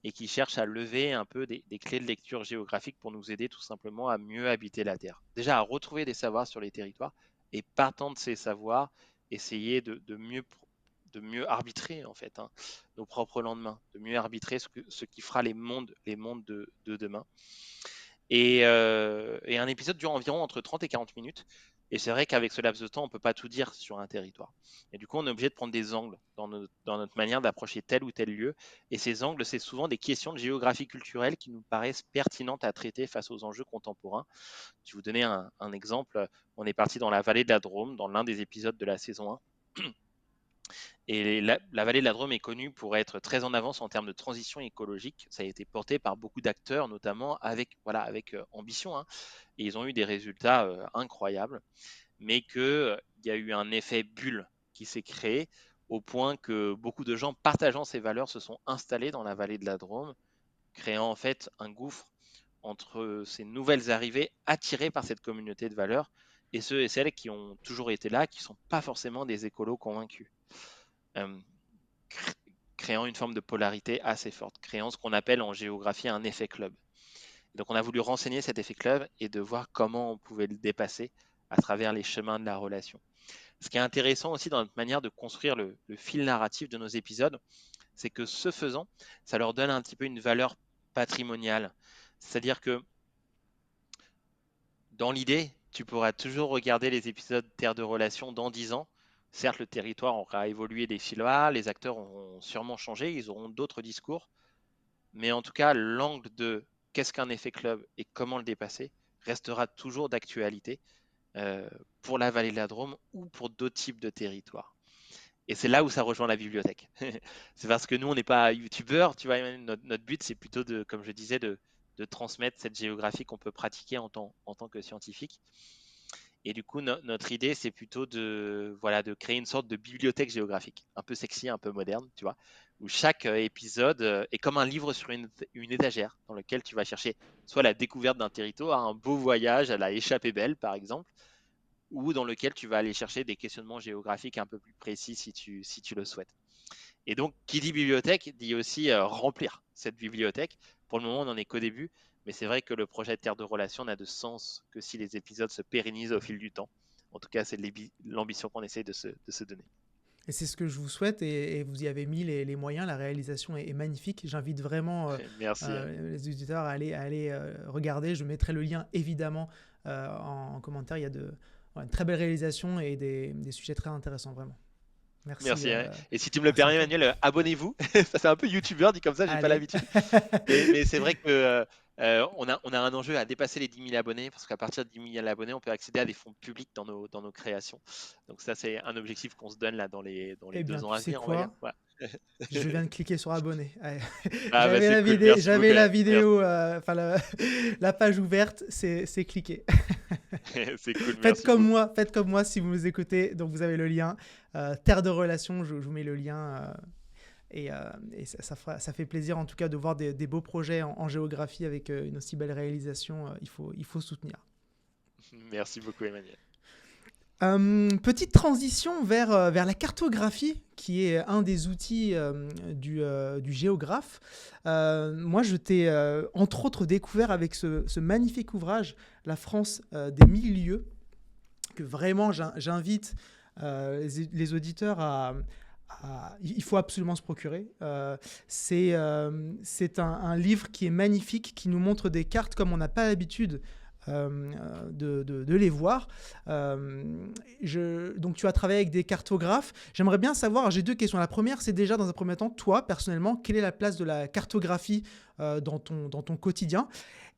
et qui cherche à lever un peu des clés de lecture géographique pour nous aider tout simplement à mieux habiter la Terre. Déjà, à retrouver des savoirs sur les territoires, et partant de ces savoirs, essayer de mieux arbitrer en fait, hein, nos propres lendemains, de mieux arbitrer ce qui fera les mondes de demain. Et un épisode dure environ entre 30 et 40 minutes. Et c'est vrai qu'avec ce laps de temps, on ne peut pas tout dire sur un territoire. Et du coup, on est obligé de prendre des angles dans notre manière d'approcher tel ou tel lieu. Et ces angles, c'est souvent des questions de géographie culturelle qui nous paraissent pertinentes à traiter face aux enjeux contemporains. Je vais vous donner un exemple. On est parti dans la vallée de la Drôme, dans l'un des épisodes de la saison 1. Et la vallée de la Drôme est connue pour être très en avance en termes de transition écologique. Ça a été porté par beaucoup d'acteurs, notamment avec ambition, hein. Et ils ont eu des résultats incroyables. Mais qu'il y a eu un effet bulle qui s'est créé au point que beaucoup de gens partageant ces valeurs se sont installés dans la vallée de la Drôme, créant en fait un gouffre entre ces nouvelles arrivées attirées par cette communauté de valeurs et ceux et celles qui ont toujours été là, qui ne sont pas forcément des écolos convaincus. Créant une forme de polarité assez forte, créant ce qu'on appelle en géographie un effet club. Donc on a voulu renseigner cet effet club et de voir comment on pouvait le dépasser à travers les chemins de la relation. Ce qui est intéressant aussi dans notre manière de construire le fil narratif de nos épisodes, c'est que ce faisant, ça leur donne un petit peu une valeur patrimoniale. C'est-à-dire que dans l'idée, tu pourras toujours regarder les épisodes Terre de Relations dans 10 ans. Certes, le territoire aura évolué des fil à, les acteurs auront sûrement changé, ils auront d'autres discours, mais en tout cas, l'angle de qu'est-ce qu'un effet club et comment le dépasser restera toujours d'actualité euh, pour la vallée de la Drôme ou pour d'autres types de territoires. Et c'est là où ça rejoint la bibliothèque. C'est parce que nous, on n'est pas youtubeurs, tu vois, Emmanuel, notre but, c'est plutôt de, comme je disais, de transmettre cette géographie qu'on peut pratiquer en tant que scientifique. Et du coup, notre idée, c'est plutôt de, voilà, de créer une sorte de bibliothèque géographique, un peu sexy, un peu moderne, tu vois, où chaque épisode est comme un livre sur une étagère dans lequel tu vas chercher soit la découverte d'un territoire, un beau voyage à la échappée belle, par exemple, ou dans lequel tu vas aller chercher des questionnements géographiques un peu plus précis si tu le souhaites. Et donc, qui dit bibliothèque dit aussi remplir cette bibliothèque. Pour le moment, on n'en est qu'au début, mais c'est vrai que le projet Terre de Relation n'a de sens que si les épisodes se pérennisent au fil du temps. En tout cas, c'est l'ambition qu'on essaye de se donner.
Et c'est ce que je vous souhaite, et vous y avez mis les moyens, la réalisation est magnifique. J'invite vraiment
Merci.
les auditeurs à aller regarder. Je mettrai le lien évidemment en commentaire. Il y a une très belle réalisation et des sujets très intéressants, vraiment. Merci,
Merci. Et si tu me le
merci
permets,
Antoine.
Emmanuel, abonnez-vous. Ça, c'est un peu youtubeur dit comme ça, j'ai pas
Allez.
l'habitude. Mais c'est vrai que on a un enjeu à dépasser les 10 000 abonnés, parce qu'à partir de 10 000 abonnés, on peut accéder à des fonds publics dans nos créations. Donc ça, c'est un objectif qu'on se donne là dans les
Eh bien,
2 ans
tu
à
sais
venir, on va dire.
quoi?
Ouais.
Je viens de cliquer sur abonner. Allez.
Ah bah c'est cool, merci beaucoup.
J'avais la
Merci.
vidéo, enfin la page ouverte, c'est cliqué.
C'est cool, merci beaucoup.
Faites comme moi si vous nous écoutez. Donc vous avez le lien. Terre de Relation, je vous mets le lien. Et ça fait plaisir en tout cas de voir des beaux projets en géographie avec une aussi belle réalisation. Il faut soutenir.
Merci beaucoup, Emmanuel.
Petite transition vers la cartographie, qui est un des outils du géographe. Moi, je t'ai entre autres découvert avec ce magnifique ouvrage, La France des mille lieues, que vraiment j'invite les auditeurs il faut absolument se procurer. C'est un livre qui est magnifique, qui nous montre des cartes comme on n'a pas l'habitude de les voir. Donc tu as travaillé avec des cartographes. J'aimerais bien savoir, j'ai deux questions. La première, c'est déjà dans un premier temps, toi personnellement, quelle est la place de la cartographie dans ton quotidien?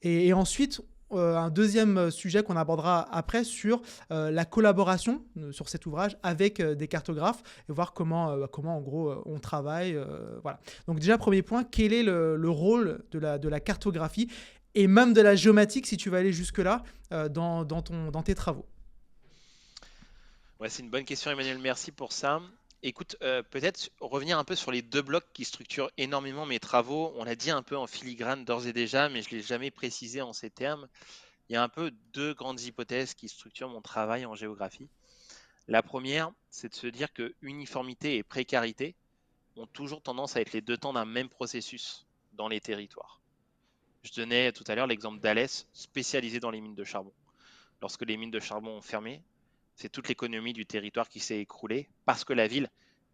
Et ensuite, un deuxième sujet qu'on abordera après sur la collaboration sur cet ouvrage avec des cartographes et voir comment en gros on travaille. Voilà. Donc déjà, premier point, quel est le rôle de la cartographie et même de la géomatique, si tu vas aller jusque-là, dans tes travaux?
Ouais, c'est une bonne question, Emmanuel. Merci pour ça. Écoute, peut-être revenir un peu sur les deux blocs qui structurent énormément mes travaux. On l'a dit un peu en filigrane d'ores et déjà, mais je ne l'ai jamais précisé en ces termes. Il y a un peu deux grandes hypothèses qui structurent mon travail en géographie. La première, c'est de se dire que uniformité et précarité ont toujours tendance à être les deux temps d'un même processus dans les territoires. Je donnais tout à l'heure l'exemple d'Alès, spécialisé dans les mines de charbon. Lorsque les mines de charbon ont fermé, c'est toute l'économie du territoire qui s'est écroulée parce que la ville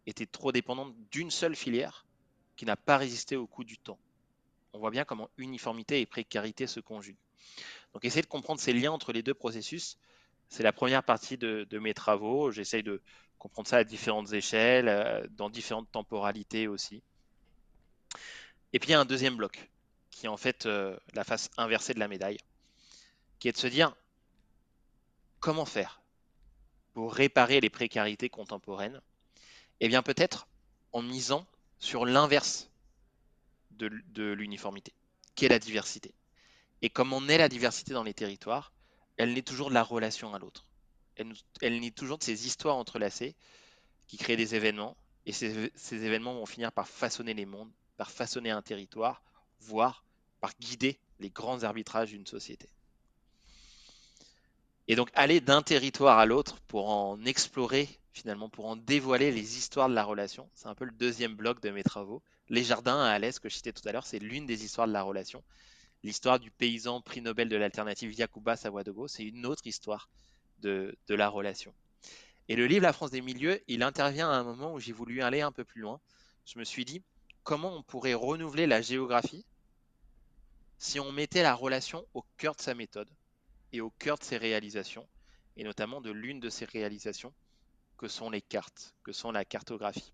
était trop dépendante d'une seule filière qui n'a pas résisté au coup du temps. On voit bien comment uniformité et précarité se conjuguent. Donc essayer de comprendre ces liens entre les deux processus, c'est la première partie de mes travaux. J'essaye de comprendre ça à différentes échelles, dans différentes temporalités aussi. Et puis il y a un deuxième bloc, qui est en fait la face inversée de la médaille, qui est de se dire comment faire pour réparer les précarités contemporaines. Eh bien peut-être en misant sur l'inverse de l'uniformité, qui est la diversité. Et comme on est la diversité dans les territoires, elle naît toujours de la relation à l'autre. Elle naît toujours de ces histoires entrelacées qui créent des événements, et ces événements vont finir par façonner les mondes, par façonner un territoire, voire par guider les grands arbitrages d'une société. Et donc aller d'un territoire à l'autre pour en explorer, finalement, pour en dévoiler les histoires de la relation, c'est un peu le deuxième bloc de mes travaux. Les jardins à Alès, que je citais tout à l'heure, c'est l'une des histoires de la relation. L'histoire du paysan prix Nobel de l'alternative Yacouba Savoie-Dogo, c'est une autre histoire de la relation. Et le livre La France des milieux, il intervient à un moment où j'ai voulu aller un peu plus loin. Je me suis dit, comment on pourrait renouveler la géographie si on mettait la relation au cœur de sa méthode et au cœur de ses réalisations, et notamment de l'une de ses réalisations, que sont les cartes, que sont la cartographie.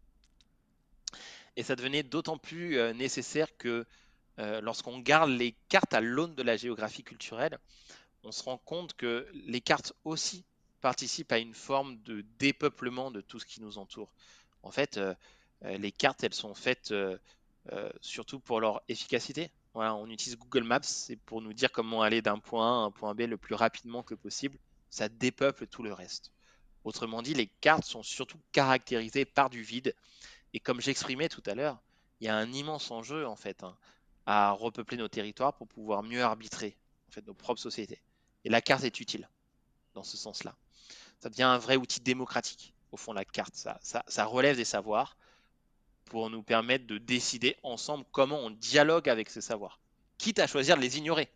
Et ça devenait d'autant plus nécessaire que lorsqu'on garde les cartes à l'aune de la géographie culturelle, on se rend compte que les cartes aussi participe à une forme de dépeuplement de tout ce qui nous entoure. En fait, les cartes, elles sont faites surtout pour leur efficacité. Voilà, on utilise Google Maps, c'est pour nous dire comment aller d'un point A à un point B le plus rapidement que possible. Ça dépeuple tout le reste. Autrement dit, les cartes sont surtout caractérisées par du vide. Et comme j'exprimais tout à l'heure, il y a un immense enjeu en fait à repeupler nos territoires pour pouvoir mieux arbitrer en fait, nos propres sociétés. Et la carte est utile dans ce sens-là. Ça devient un vrai outil démocratique, au fond, la carte. Ça relève des savoirs pour nous permettre de décider ensemble comment on dialogue avec ces savoirs. Quitte à choisir de les ignorer,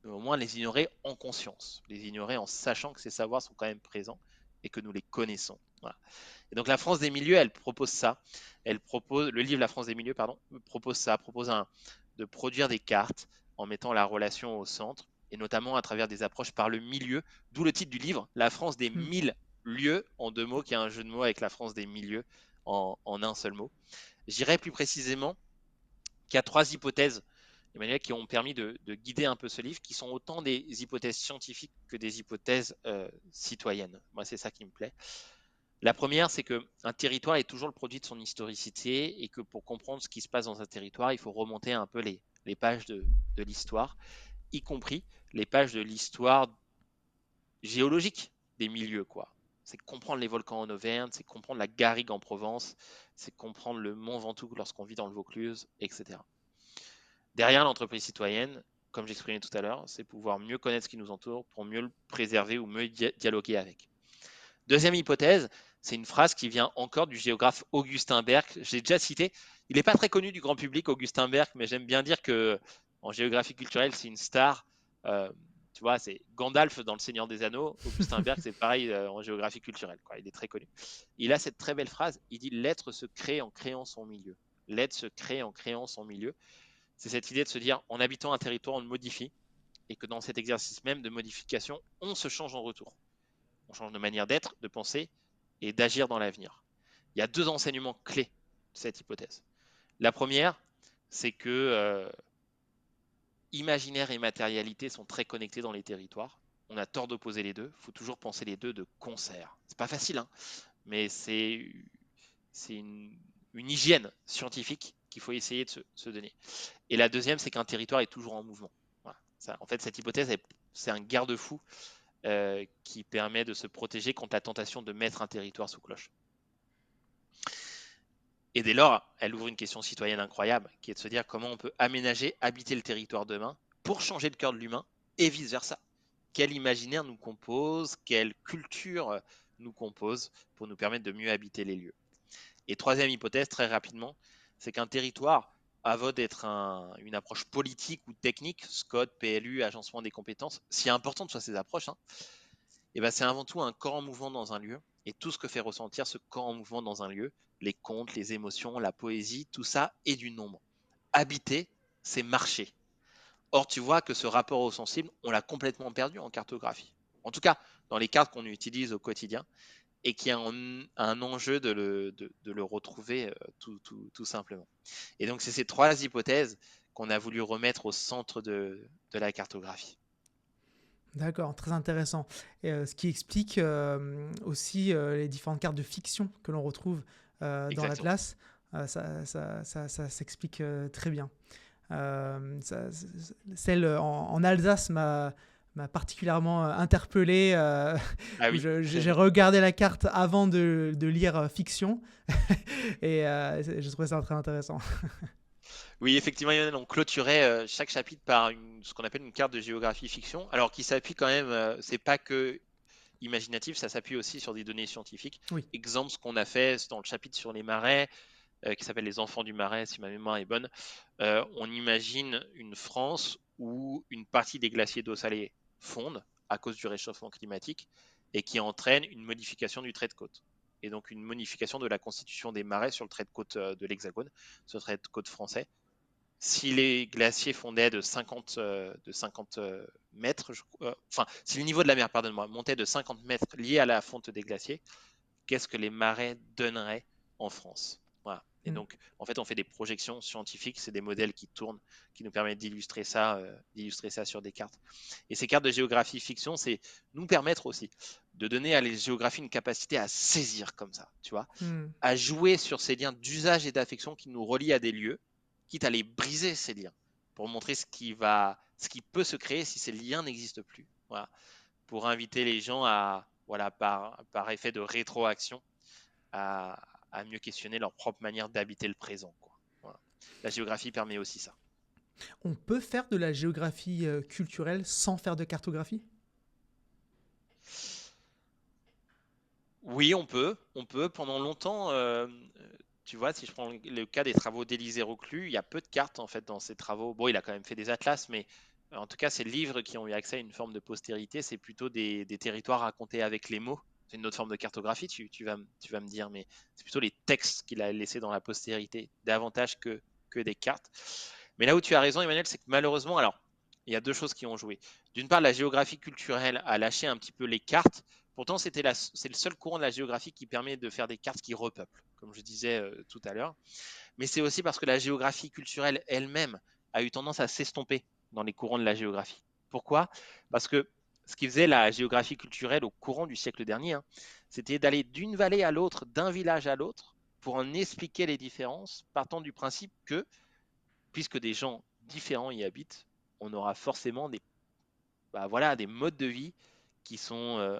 mais au moins les ignorer en conscience, les ignorer en sachant que ces savoirs sont quand même présents et que nous les connaissons. Voilà. Et donc la France des milieux, elle propose ça. Le livre La France des milieux, propose ça, de produire des cartes en mettant la relation au centre, et notamment à travers des approches par le milieu, d'où le titre du livre, La France des 1000 lieux, en 2 mots, qui est un jeu de mots avec la France des milieux en un seul mot. Je dirais plus précisément qu'il y a 3 hypothèses, Emmanuel, qui ont permis de guider un peu ce livre, qui sont autant des hypothèses scientifiques que des hypothèses citoyennes. Moi, c'est ça qui me plaît. La première, c'est qu'un territoire est toujours le produit de son historicité et que pour comprendre ce qui se passe dans un territoire, il faut remonter un peu les pages de l'histoire, y compris les pages de l'histoire géologique des milieux, quoi. C'est comprendre les volcans en Auvergne, c'est comprendre la garrigue en Provence, c'est comprendre le Mont Ventoux lorsqu'on vit dans le Vaucluse, etc. Derrière l'entreprise citoyenne, comme j'exprimais tout à l'heure, c'est pouvoir mieux connaître ce qui nous entoure pour mieux le préserver ou mieux dialoguer avec. Deuxième hypothèse, c'est une phrase qui vient encore du géographe Augustin Berg. J'ai déjà cité, il n'est pas très connu du grand public, Augustin Berg, mais j'aime bien dire que en géographie culturelle, c'est une star. Tu vois, c'est Gandalf dans Le Seigneur des Anneaux. Augustin Berg, c'est pareil en géographie culturelle, quoi. Il est très connu. Il a cette très belle phrase, il dit « L'être se crée en créant son milieu ». L'être se crée en créant son milieu. C'est cette idée de se dire, en habitant un territoire, on le modifie, et que dans cet exercice même de modification, on se change en retour. On change de manière d'être, de penser et d'agir dans l'avenir. Il y a 2 enseignements clés de cette hypothèse. La première, c'est que imaginaire et matérialité sont très connectés dans les territoires. On a tort d'opposer les deux. Il faut toujours penser les deux de concert. C'est pas facile, hein, mais c'est une hygiène scientifique qu'il faut essayer de se donner. Et la deuxième, c'est qu'un territoire est toujours en mouvement. Voilà. Ça, en fait, cette hypothèse, c'est un garde-fou qui permet de se protéger contre la tentation de mettre un territoire sous cloche. Et dès lors, elle ouvre une question citoyenne incroyable, qui est de se dire comment on peut aménager, habiter le territoire demain pour changer le cœur de l'humain et vice-versa. Quel imaginaire nous compose, quelle culture nous compose pour nous permettre de mieux habiter les lieux. Et troisième hypothèse, très rapidement, c'est qu'un territoire, avant d'être une approche politique ou technique, SCOT, PLU, agencement des compétences, si importantes soient ces approches, et ben c'est avant tout un corps en mouvement dans un lieu, et tout ce que fait ressentir ce corps en mouvement dans un lieu, les contes, les émotions, la poésie, tout ça est du nombre. Habiter, c'est marcher. Or, tu vois que ce rapport au sensible, on l'a complètement perdu en cartographie. En tout cas, dans les cartes qu'on utilise au quotidien, et qui a un enjeu de le retrouver tout simplement. Et donc, c'est ces 3 hypothèses qu'on a voulu remettre au centre de la cartographie.
D'accord, très intéressant. Et, ce qui explique aussi les différentes cartes de fiction que l'on retrouve dans l'Atlas. Ça s'explique très bien. Celle en Alsace m'a particulièrement interpellé.
Oui.
J'ai regardé la carte avant de lire fiction et je trouvais ça très intéressant.
Oui, effectivement, on clôturait chaque chapitre par ce qu'on appelle une carte de géographie fiction, alors qui s'appuie quand même, c'est pas que imaginatif, ça s'appuie aussi sur des données scientifiques.
Oui.
Exemple, ce qu'on a fait dans le chapitre sur les marais, qui s'appelle Les enfants du marais, si ma mémoire est bonne, on imagine une France où une partie des glaciers d'eau salée fondent à cause du réchauffement climatique et qui entraîne une modification du trait de côte. Et donc une modification de la constitution des marais sur le trait de côte de l'Hexagone, sur le trait de côte français. Si les glaciers fondaient de 50 mètres, si le niveau de la mer, montait de 50 mètres lié à la fonte des glaciers, qu'est-ce que les marais donneraient en France? Voilà. Et
Mm.
donc, en fait, on fait des projections scientifiques, c'est des modèles qui tournent, qui nous permettent d'illustrer ça sur des cartes. Et ces cartes de géographie fiction, c'est nous permettre aussi de donner à la géographie une capacité à saisir comme ça, tu vois,
Mm.
à jouer sur ces liens d'usage et d'affection qui nous relient à des lieux, quitte à les briser ces liens, pour montrer ce qui peut se créer si ces liens n'existent plus. Voilà. Pour inviter les gens à, voilà, par effet de rétroaction, à, à mieux questionner leur propre manière d'habiter le présent, quoi. Voilà. La géographie permet aussi ça.
On peut faire de la géographie culturelle sans faire de cartographie?
Oui, on peut. Pendant longtemps, tu vois, si je prends le cas des travaux d'Élisée Reclus, il y a peu de cartes en fait dans ses travaux. Bon, il a quand même fait des atlas, mais en tout cas, ces livres qui ont eu accès à une forme de postérité, c'est plutôt des territoires racontés avec les mots. C'est une autre forme de cartographie, tu vas me dire, mais c'est plutôt les textes qu'il a laissés dans la postérité, davantage que des cartes. Mais là où tu as raison, Emmanuel, c'est que malheureusement, alors, il y a deux choses qui ont joué. D'une part, la géographie culturelle a lâché un petit peu les cartes. Pourtant, c'est le seul courant de la géographie qui permet de faire des cartes qui repeuplent, comme je disais tout à l'heure. Mais c'est aussi parce que la géographie culturelle elle-même a eu tendance à s'estomper dans les courants de la géographie. Pourquoi? Parce que ce qui faisait la géographie culturelle au courant du siècle dernier, hein, c'était d'aller d'une vallée à l'autre, d'un village à l'autre, pour en expliquer les différences, partant du principe que, puisque des gens différents y habitent, on aura forcément des modes de vie qui sont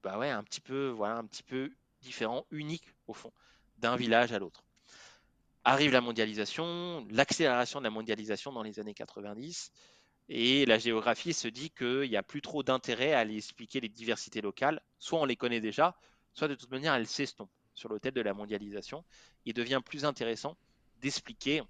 un petit peu différents, uniques au fond, d'un village à l'autre. Arrive la mondialisation, l'accélération de la mondialisation dans les années 90, et la géographie se dit qu'il n'y a plus trop d'intérêt à aller expliquer les diversités locales. Soit on les connaît déjà, soit de toute manière elles s'estompent sur l'autel de la mondialisation. Il devient plus intéressant d'expliquer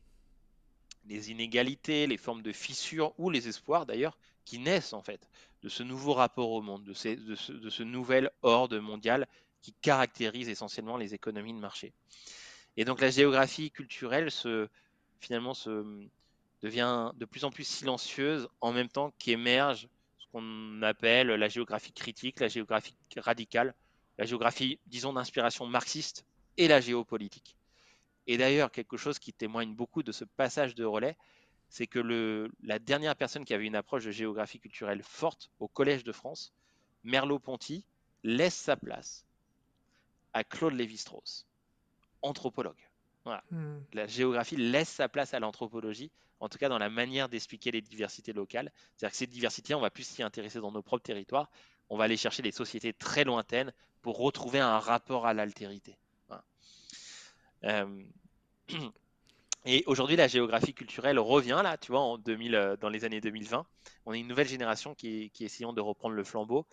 les inégalités, les formes de fissures ou les espoirs d'ailleurs qui naissent en fait de ce nouveau rapport au monde, de ce nouvel ordre mondial qui caractérise essentiellement les économies de marché. Et donc la géographie culturelle finalement devient de plus en plus silencieuse en même temps qu'émerge ce qu'on appelle la géographie critique, la géographie radicale, la géographie, disons, d'inspiration marxiste et la géopolitique. Et d'ailleurs, quelque chose qui témoigne beaucoup de ce passage de relais, c'est que la dernière personne qui avait une approche de géographie culturelle forte au Collège de France, Merleau-Ponty, laisse sa place à Claude Lévi-Strauss, anthropologue. Voilà.
Mm.
La géographie laisse sa place à l'anthropologie, en tout cas dans la manière d'expliquer les diversités locales. C'est-à-dire que ces diversités, on va plus s'y intéresser dans nos propres territoires. On va aller chercher des sociétés très lointaines pour retrouver un rapport à l'altérité. Voilà. Et aujourd'hui, la géographie culturelle revient là, tu vois, dans les années 2020. On est une nouvelle génération qui essayons de reprendre le flambeau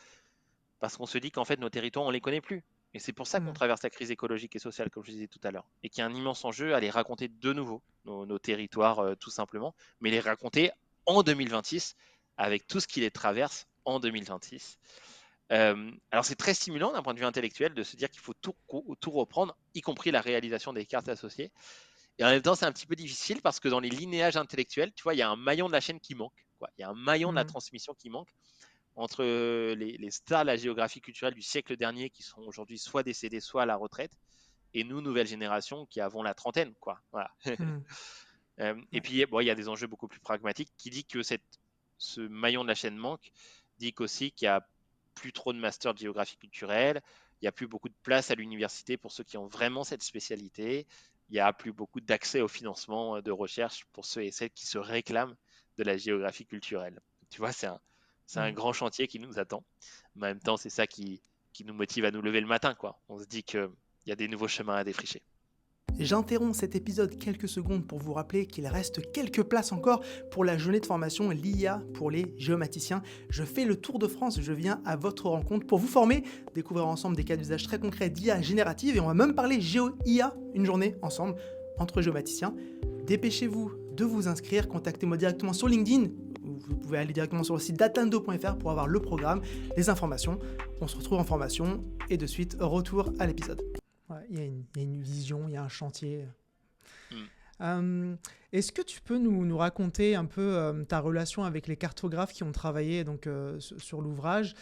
parce qu'on se dit qu'en fait, nos territoires, on les connaît plus. Et c'est pour ça qu'on
Mm.
traverse la crise écologique et sociale, comme je disais tout à l'heure. Et qu'il y a un immense enjeu à les raconter de nouveau, nos territoires, tout simplement, mais les raconter en 2026, avec tout ce qui les traverse en 2026. Alors c'est très stimulant d'un point de vue intellectuel de se dire qu'il faut tout reprendre, y compris la réalisation des cartes associées. Et en même temps, c'est un petit peu difficile parce que dans les linéages intellectuels, tu vois, il y a un maillon de la chaîne qui manque, quoi. Il y a un maillon de la
Mm.
transmission qui manque entre les stars de la géographie culturelle du siècle dernier qui sont aujourd'hui soit décédés, soit à la retraite, et nous, nouvelle génération, qui avons la trentaine, quoi. Voilà.
Mm.
Et puis, bon, il y a des enjeux beaucoup plus pragmatiques qui dit que ce maillon de la chaîne manque, dit qu'aussi qu'il n'y a plus trop de masters de géographie culturelle, il n'y a plus beaucoup de place à l'université pour ceux qui ont vraiment cette spécialité, il n'y a plus beaucoup d'accès au financement de recherche pour ceux et celles qui se réclament de la géographie culturelle. Tu vois, c'est un
Mm.
grand chantier qui nous attend. Mais en même temps, c'est ça qui nous motive à nous lever le matin, quoi. On se dit qu'il y a des nouveaux chemins à défricher.
J'interromps cet épisode quelques secondes pour vous rappeler qu'il reste quelques places encore pour la journée de formation l'IA pour les géomaticiens. Je fais le tour de France, je viens à votre rencontre pour vous former, découvrir ensemble des cas d'usage très concrets d'IA générative et on va même parler géo-IA une journée ensemble entre géomaticiens. Dépêchez-vous de vous inscrire, contactez-moi directement sur LinkedIn. Vous pouvez aller directement sur le site datando.fr pour avoir le programme, les informations. On se retrouve en formation et de suite retour à l'épisode. Ouais, il y a une vision, il y a un chantier. Est-ce que tu peux nous raconter un peu ta relation avec les cartographes qui ont travaillé donc, sur l'ouvrage?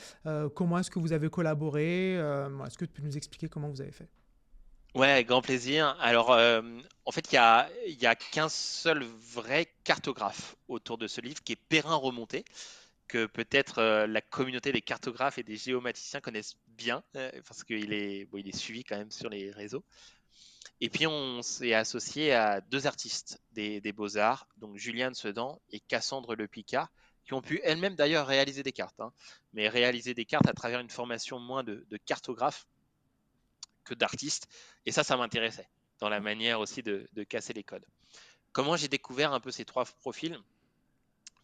Comment est-ce que vous avez collaboré? Est-ce que tu peux nous expliquer comment vous avez fait?
Ouais, avec grand plaisir. Alors, en fait, il y a qu'un seul vrai cartographe autour de ce livre, qui est Perrin Remonté, que peut-être la communauté des cartographes et des géomaticiens connaissent bien, parce qu'il est, bon, il est suivi quand même sur les réseaux. Et puis, on s'est associé à deux artistes des Beaux-Arts, donc Juliane Sedan et Cassandre Le Picard, qui ont pu elles-mêmes d'ailleurs réaliser des cartes, hein, mais réaliser des cartes à travers une formation moins de cartographe que d'artiste. Et ça m'intéressait dans la manière aussi de casser les codes. Comment j'ai découvert un peu ces trois profils?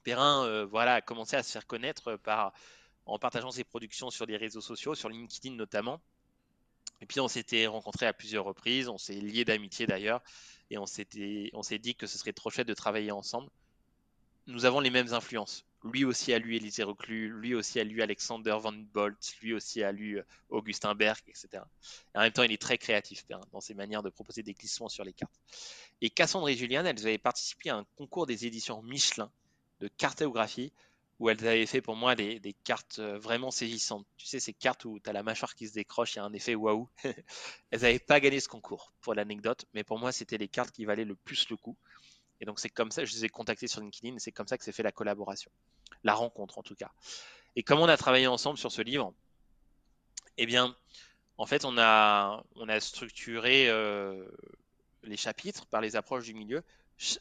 Perrin voilà, a commencé à se faire connaître en partageant ses productions sur les réseaux sociaux, sur LinkedIn notamment. Et puis on s'était rencontrés à plusieurs reprises, on s'est liés d'amitié d'ailleurs, et on s'est dit que ce serait trop chouette de travailler ensemble. Nous avons les mêmes influences. Lui aussi a lu Élisée Reclus, lui aussi a lu Alexander Van Bolt, lui aussi a lu Augustin Berg, etc. Et en même temps, il est très créatif dans ses manières de proposer des glissements sur les cartes. Et Cassandre et Juliane, elles avaient participé à un concours des éditions Michelin de cartographie où elles avaient fait pour moi des cartes vraiment saisissantes. Tu sais, ces cartes où tu as la mâchoire qui se décroche, il y a un effet waouh. Elles n'avaient pas gagné ce concours, pour l'anecdote, mais pour moi, c'était les cartes qui valaient le plus le coup. Et donc, c'est comme ça, je les ai contactés sur LinkedIn, et c'est comme ça que s'est fait la collaboration, la rencontre en tout cas. Et comme on a travaillé ensemble sur ce livre, eh bien, en fait, on a structuré les chapitres par les approches du milieu.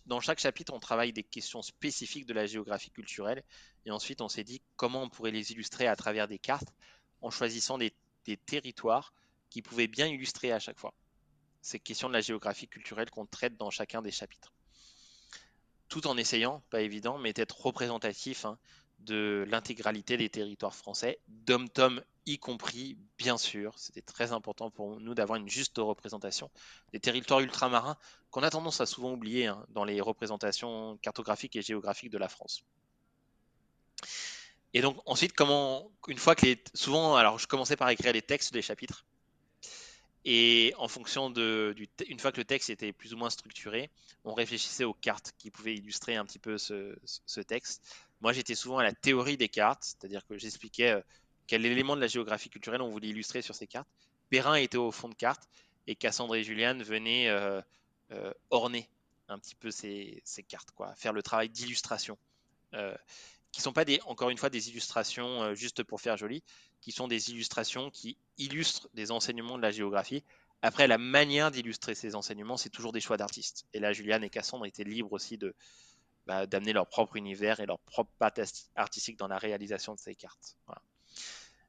Dans chaque chapitre, on travaille des questions spécifiques de la géographie culturelle. Et ensuite, on s'est dit comment on pourrait les illustrer à travers des cartes en choisissant des territoires qui pouvaient bien illustrer à chaque fois ces questions de la géographie culturelle qu'on traite dans chacun des chapitres. Tout en essayant, pas évident, mais d'être représentatif, hein, de l'intégralité des territoires français, dom-tom y compris, bien sûr. C'était très important pour nous d'avoir une juste représentation des territoires ultramarins qu'on a tendance à souvent oublier, hein, dans les représentations cartographiques et géographiques de la France. Et donc ensuite, une fois que souvent, alors je commençais par écrire les textes des chapitres, et en fonction une fois que le texte était plus ou moins structuré, on réfléchissait aux cartes qui pouvaient illustrer un petit peu ce texte. Moi, j'étais souvent à la théorie des cartes, c'est-à-dire que j'expliquais quel élément de la géographie culturelle on voulait illustrer sur ces cartes. Perrin était au fond de cartes et Cassandre et Juliane venaient orner un petit peu ces cartes, quoi, faire le travail d'illustration. Qui ne sont pas encore une fois des illustrations juste pour faire joli, qui sont des illustrations qui illustrent des enseignements de la géographie. Après, la manière d'illustrer ces enseignements, c'est toujours des choix d'artistes. Et là, Juliane et Cassandre étaient libres aussi d'amener leur propre univers et leur propre patte artistique dans la réalisation de ces cartes. Voilà.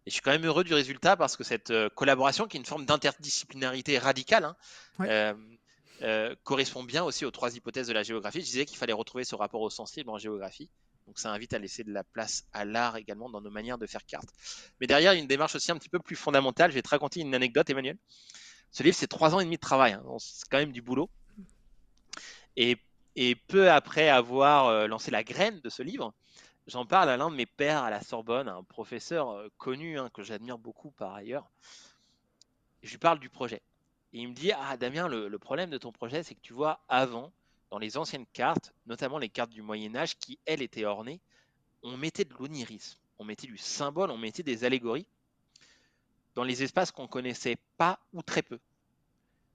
Et je suis quand même heureux du résultat parce que cette collaboration, qui est une forme d'interdisciplinarité radicale, hein,
Ouais.
correspond bien aussi aux trois hypothèses de la géographie. Je disais qu'il fallait retrouver ce rapport au sensible en géographie. Donc ça invite à laisser de la place à l'art également dans nos manières de faire cartes. Mais derrière, il y a une démarche aussi un petit peu plus fondamentale. Je vais te raconter une anecdote, Emmanuel. Ce livre, c'est 3 ans et demi de travail, hein. Donc, c'est quand même du boulot. Et, et peu après avoir lancé la graine de ce livre, j'en parle à l'un de mes pairs à la Sorbonne, un professeur connu, hein, que j'admire beaucoup par ailleurs. Je lui parle du projet. Et il me dit, ah Damien, le problème de ton projet, c'est que tu vois, avant, dans les anciennes cartes, notamment les cartes du Moyen-Âge, qui, elles, étaient ornées, on mettait de l'onirisme, on mettait du symbole, on mettait des allégories dans les espaces qu'on connaissait pas ou très peu.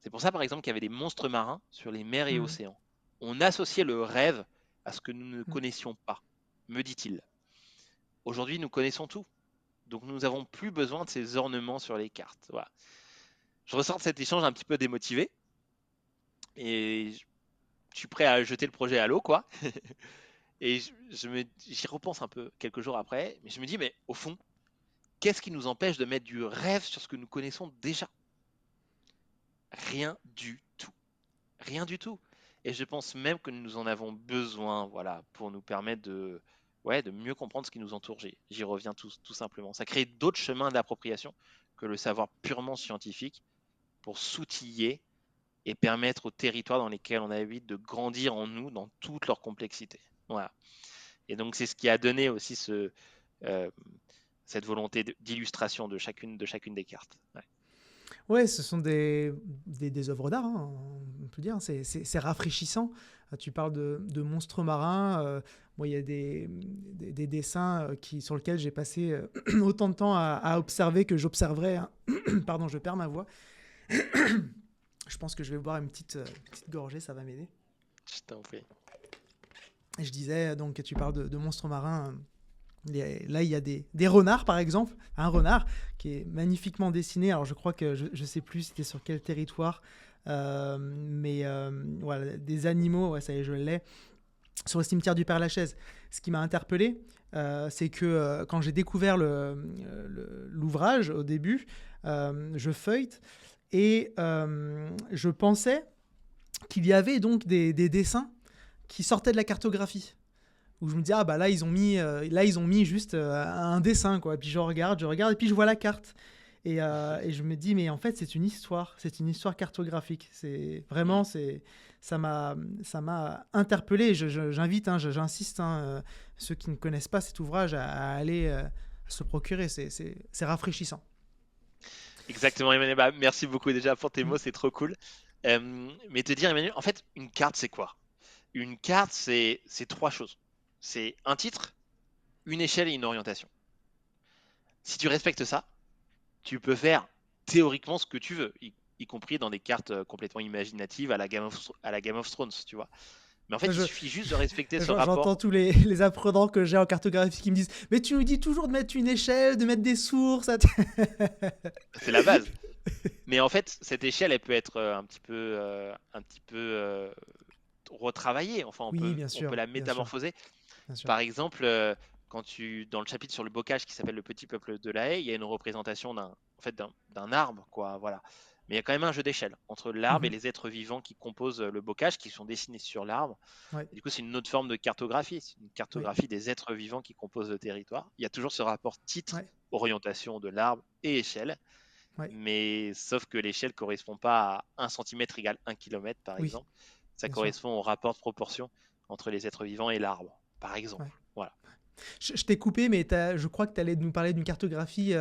C'est pour ça, par exemple, qu'il y avait des monstres marins sur les mers et
Mm.
océans. On associait le rêve à ce que nous ne
Mm.
connaissions pas, me dit-il. Aujourd'hui, nous connaissons tout. Donc, nous n'avons plus besoin de ces ornements sur les cartes. Voilà. Je ressors de cet échange un petit peu démotivé et je suis prêt à jeter le projet à l'eau, quoi. Et j'y repense un peu quelques jours après, mais je me dis, mais au fond, qu'est-ce qui nous empêche de mettre du rêve sur ce que nous connaissons déjà? Rien du tout. Rien du tout. Et je pense même que nous en avons besoin, voilà, pour nous permettre de mieux comprendre ce qui nous entoure. J'y reviens tout simplement. Ça crée d'autres chemins d'appropriation que le savoir purement scientifique pour s'outiller et permettre aux territoires dans lesquels on habite de grandir en nous dans toute leur complexité. Voilà. Et donc c'est ce qui a donné aussi euh, cette volonté d'illustration de chacune des cartes. Ouais.
Ouais, ce sont des œuvres d'art, hein, on peut dire. C'est rafraîchissant. Tu parles de monstres marins. Moi, il y a des dessins sur lesquels j'ai passé autant de temps à observer que j'observerais. Hein. Pardon, je perds ma voix. Je pense que je vais boire une petite gorgée, ça va m'aider.
Je t'en prie.
Et je disais, donc tu parles de monstres marins. Là, il y a des renards, par exemple. Un renard qui est magnifiquement dessiné. Alors, je crois que je ne sais plus c'était sur quel territoire. Mais voilà, des animaux, ouais, ça y est, je l'ai. Sur le cimetière du Père-Lachaise. Ce qui m'a interpellé, c'est que quand j'ai découvert l'ouvrage au début, je feuillete et je pensais qu'il y avait donc des dessins qui sortaient de la cartographie. Où je me dis, ah bah là, ils ont mis juste un dessin, quoi. Et puis je regarde, et puis je vois la carte. Et je me dis, mais en fait, c'est une histoire cartographique. C'est vraiment, ça m'a interpellé. J'invite, j'insiste, ceux qui ne connaissent pas cet ouvrage à aller se procurer. C'est rafraîchissant.
Exactement, Emmanuel. Bah, merci beaucoup déjà pour tes mots, c'est trop cool. Mais te dire, Emmanuel, en fait, une carte, c'est quoi? Une carte, c'est trois choses. C'est un titre, une échelle et une orientation. Si tu respectes ça, tu peux faire théoriquement ce que tu veux, y compris dans des cartes complètement imaginatives à la Game of Thrones, tu vois. Mais en fait, il suffit juste de respecter ce rapport.
J'entends tous les apprenants que j'ai en cartographie qui me disent, mais tu nous dis toujours de mettre une échelle, de mettre des sources.
C'est la base. Mais en fait, cette échelle, elle peut être un petit peu retravaillée. Enfin, on peut la métamorphoser.
Bien sûr.
Par exemple, dans le chapitre sur le bocage qui s'appelle Le Petit Peuple de la Haye, il y a une représentation d'un arbre, quoi. Voilà. Mais il y a quand même un jeu d'échelle entre l'arbre et les êtres vivants qui composent le bocage, qui sont dessinés sur l'arbre.
Ouais.
Du coup, c'est une autre forme de cartographie. C'est une cartographie des êtres vivants qui composent le territoire. Il y a toujours ce rapport titre, orientation de l'arbre et échelle.
Ouais.
Mais sauf que l'échelle ne correspond pas à 1 cm égale 1 km, par exemple. Ça correspond au rapport de proportion entre les êtres vivants et l'arbre, par exemple.
Ouais.
Voilà.
Je t'ai coupé, mais je crois que tu allais nous parler d'une cartographie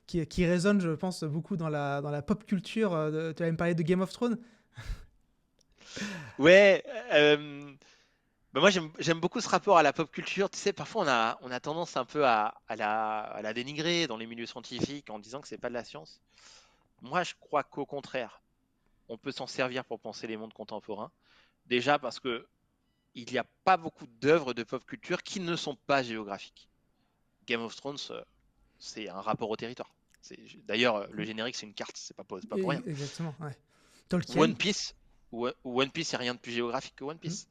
qui résonne, je pense, beaucoup dans la pop culture. Tu allais me parler de Game of Thrones.
Ouais, bah moi j'aime beaucoup ce rapport à la pop culture. Tu sais, parfois on a tendance un peu à la dénigrer dans les milieux scientifiques en disant que c'est pas de la science. Moi, je crois qu'au contraire, on peut s'en servir pour penser les mondes contemporains. Déjà parce que il n'y a pas beaucoup d'œuvres de pop culture qui ne sont pas géographiques. Game of Thrones, c'est un rapport au territoire. D'ailleurs, le générique, c'est une carte, c'est pas pour rien.
Exactement, ouais. Tolkien.
One Piece, il n'y a rien de plus géographique que One Piece.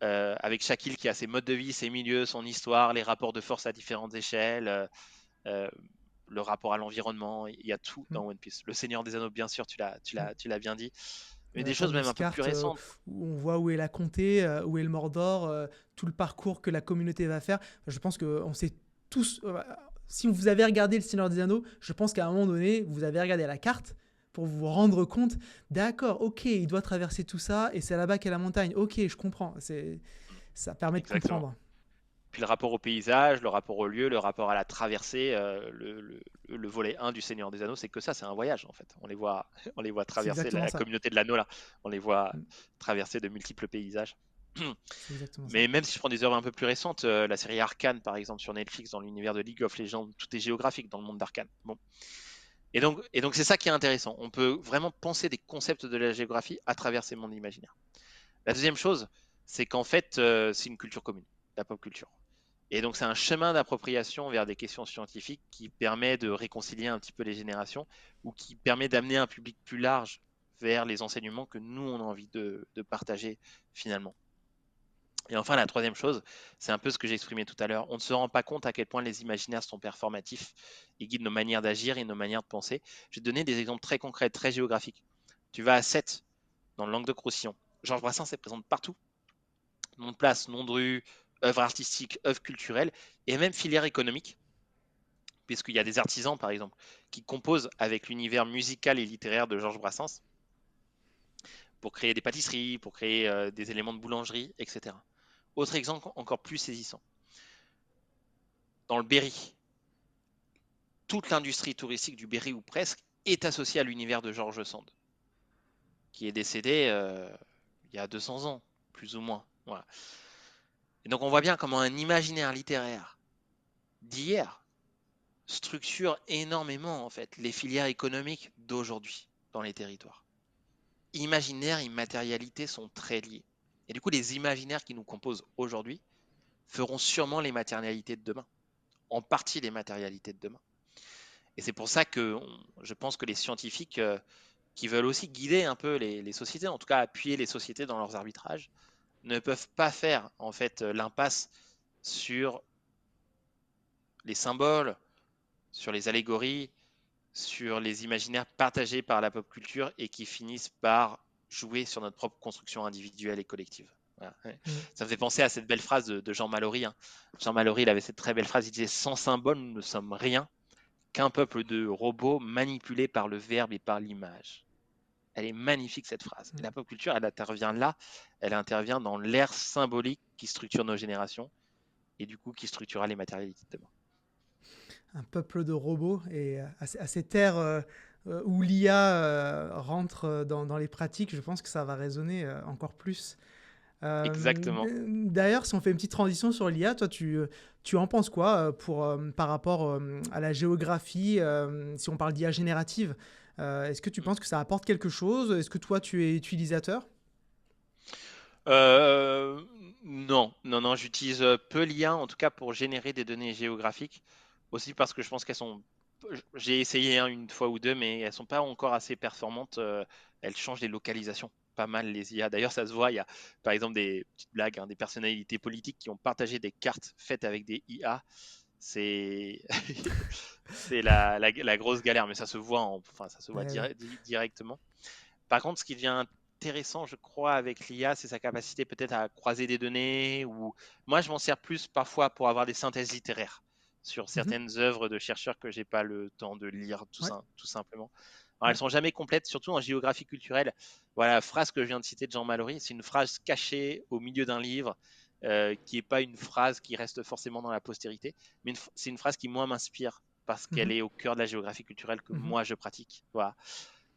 Avec Shaquille qui a ses modes de vie, ses milieux, son histoire, les rapports de force à différentes échelles, le rapport à l'environnement, il y a tout dans One Piece. Le Seigneur des Anneaux, bien sûr, tu l'as bien dit. Mais des choses même un peu plus récentes.
Où on voit où est la comté, où est le Mordor, tout le parcours que la communauté va faire. Je pense qu'on sait tous... si vous avez regardé le Seigneur des Anneaux, je pense qu'à un moment donné, vous avez regardé la carte pour vous rendre compte, d'accord, ok, il doit traverser tout ça, et c'est là-bas qu'est la montagne. Ok, je comprends. Ça permet de comprendre.
Puis le rapport au paysage, le rapport au lieu, le rapport à la traversée, le volet 1 du Seigneur des Anneaux, c'est que ça, c'est un voyage en fait. On les voit traverser la communauté de l'anneau là, on les voit traverser de multiples paysages. Mais même si je prends des œuvres un peu plus récentes, la série Arcane par exemple sur Netflix dans l'univers de League of Legends, tout est géographique dans le monde d'Arcane. Bon. Et donc c'est ça qui est intéressant. On peut vraiment penser des concepts de la géographie à travers ces mondes imaginaires. La deuxième chose, c'est qu'en fait, c'est une culture commune, la pop culture. Et donc c'est un chemin d'appropriation vers des questions scientifiques qui permet de réconcilier un petit peu les générations ou qui permet d'amener un public plus large vers les enseignements que nous, on a envie de partager finalement. Et enfin, la troisième chose, c'est un peu ce que j'ai exprimé tout à l'heure. On ne se rend pas compte à quel point les imaginaires sont performatifs et guident nos manières d'agir et nos manières de penser. Je vais te donner des exemples très concrets, très géographiques. Tu vas à Sète, dans le Languedoc-Roussillon. Georges Brassens est présent partout. Nom de place, nom de rue, œuvres artistiques, œuvres culturelles et même filière économique, puisqu'il y a des artisans, par exemple, qui composent avec l'univers musical et littéraire de Georges Brassens pour créer des pâtisseries, pour créer des éléments de boulangerie, etc. Autre exemple encore plus saisissant. Dans le Berry, toute l'industrie touristique du Berry, ou presque, est associée à l'univers de Georges Sand, qui est décédé il y a 200 ans, plus ou moins. Voilà. Et donc on voit bien comment un imaginaire littéraire d'hier structure énormément en fait les filières économiques d'aujourd'hui dans les territoires. imaginaire et immatérialité sont très liés. Et du coup, les imaginaires qui nous composent aujourd'hui feront sûrement les matérialités de demain, en partie les matérialités de demain. Et c'est pour ça que je pense que les scientifiques qui veulent aussi guider un peu les sociétés, en tout cas appuyer les sociétés dans leurs arbitrages, ne peuvent pas faire en fait l'impasse sur les symboles, sur les allégories, sur les imaginaires partagés par la pop culture et qui finissent par jouer sur notre propre construction individuelle et collective. Voilà.
Mm.
Ça me fait penser à cette belle phrase de Jean Mallory, hein. Jean Mallory, il avait cette très belle phrase, il disait: sans symbole, nous ne sommes rien, qu'un peuple de robots manipulés par le verbe et par l'image. Elle est magnifique cette phrase. Et la pop culture, elle intervient là, elle intervient dans l'ère symbolique qui structure nos générations et du coup qui structurera les matérialités de demain.
Un peuple de robots et à cette ère où l'IA rentre dans les pratiques, je pense que ça va résonner encore plus.
Exactement.
D'ailleurs, si on fait une petite transition sur l'IA, toi, tu en penses quoi par rapport à la géographie, si on parle d'IA générative, est-ce que tu penses que ça apporte quelque chose? Est-ce que toi, tu es utilisateur?
Non, j'utilise peu l'IA, en tout cas pour générer des données géographiques. Aussi parce que je pense qu'elles sont. J'ai essayé une fois ou deux, mais elles sont pas encore assez performantes. Elles changent les localisations pas mal, les IA. D'ailleurs, ça se voit. Il y a par exemple des petites blagues, hein, des personnalités politiques qui ont partagé des cartes faites avec des IA. C'est c'est la grosse galère, mais ça se voit, enfin, ça se voit
Ouais, ouais.
directement. Par contre, ce qui devient intéressant, je crois, avec l'IA, c'est sa capacité peut-être à croiser des données. Ou moi, je m'en sers plus parfois pour avoir des synthèses littéraires sur
Mhm.
certaines œuvres de chercheurs que j'ai pas le temps de lire,
Ouais,
tout simplement. Alors, elles
ouais.
sont jamais complètes, surtout en géographie culturelle. Voilà, la phrase que je viens de citer de Jean Mallory, c'est une phrase cachée au milieu d'un livre, qui n'est pas une phrase qui reste forcément dans la postérité, mais c'est une phrase qui, moi, m'inspire parce qu'elle
Mhm.
est au cœur de la géographie culturelle que
Mhm.
moi, je pratique. Voilà.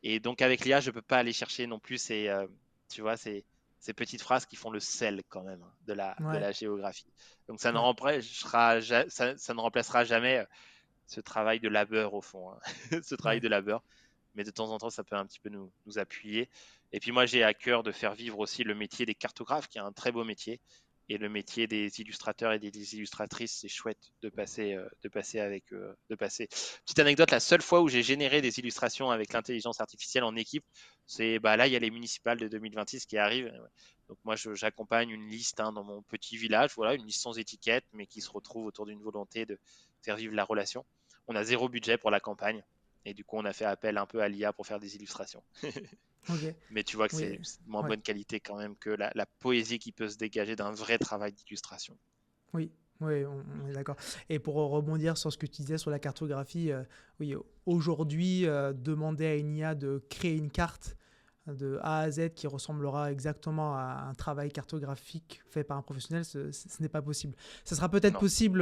Et donc avec l'IA, je peux pas aller chercher non plus tu vois, ces petites phrases qui font le sel quand même, hein, de
Ouais,
la géographie. Donc ça ne
ouais.
remplacera, ça ne remplacera jamais ce travail de labeur au fond, hein. Ce travail
Ouais.
de labeur. Mais de temps en temps, ça peut un petit peu nous appuyer. Et puis moi, j'ai à cœur de faire vivre aussi le métier des cartographes, qui est un très beau métier. Et le métier des illustrateurs et des illustratrices, c'est chouette de passer avec de passer. Petite anecdote, la seule fois où j'ai généré des illustrations avec l'intelligence artificielle en équipe, c'est bah là, il y a les municipales de 2026 qui arrivent. Donc moi, j'accompagne une liste, hein, dans mon petit village, voilà, une liste sans étiquette, mais qui se retrouve autour d'une volonté de faire vivre la relation. On a zéro budget pour la campagne. Et du coup, on a fait appel un peu à l'IA pour faire des illustrations.
Ok.
Mais tu vois que
Oui.
c'est moins
Ouais.
bonne qualité quand même que la poésie qui peut se dégager d'un vrai travail d'illustration.
Oui, oui, on est d'accord. Et pour rebondir sur ce que tu disais sur la cartographie, oui, aujourd'hui, demander à une IA de créer une carte de A à Z qui ressemblera exactement à un travail cartographique fait par un professionnel, ce n'est pas possible. Ça sera peut-être
Non.
possible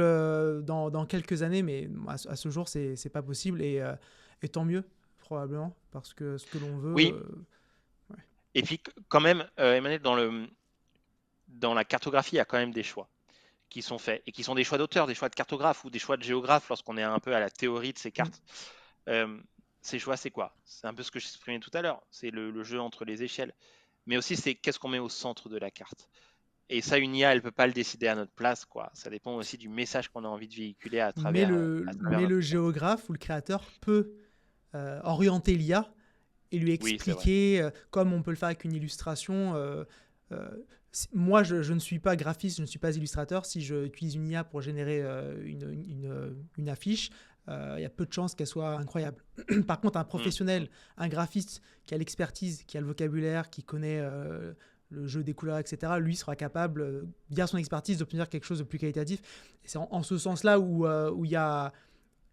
dans quelques années, mais à ce jour, c'est pas possible. Et tant mieux, probablement, parce que ce que l'on veut.
Oui,
Ouais.
et puis quand même, Emmanuel, dans la cartographie, il y a quand même des choix qui sont faits et qui sont des choix d'auteur, des choix de cartographe ou des choix de géographe lorsqu'on est un peu à la théorie de ces
Mm.
cartes. Euh, Ces choix, c'est quoi? C'est un peu ce que j'exprimais tout à l'heure. C'est le jeu entre les échelles. Mais aussi, c'est qu'est-ce qu'on met au centre de la carte. Et ça, une IA, elle peut pas le décider à notre place, quoi. Ça dépend aussi du message qu'on a envie de véhiculer à travers
Mais
notre
le
carte.
géographe ou le créateur peut orienter l'IA et lui
Oui, c'est vrai.
expliquer, comme on peut le faire avec une illustration. Euh, Moi, je ne suis pas graphiste, je ne suis pas illustrateur. Si je utilise une IA pour générer une affiche, il y a peu de chances qu'elle soit incroyable. Par contre, un
Mm,
professionnel, un graphiste qui a l'expertise, qui a le vocabulaire, qui connaît le jeu des couleurs, etc., lui sera capable, via son expertise, d'obtenir quelque chose de plus qualitatif. Et c'est en ce sens-là où il y a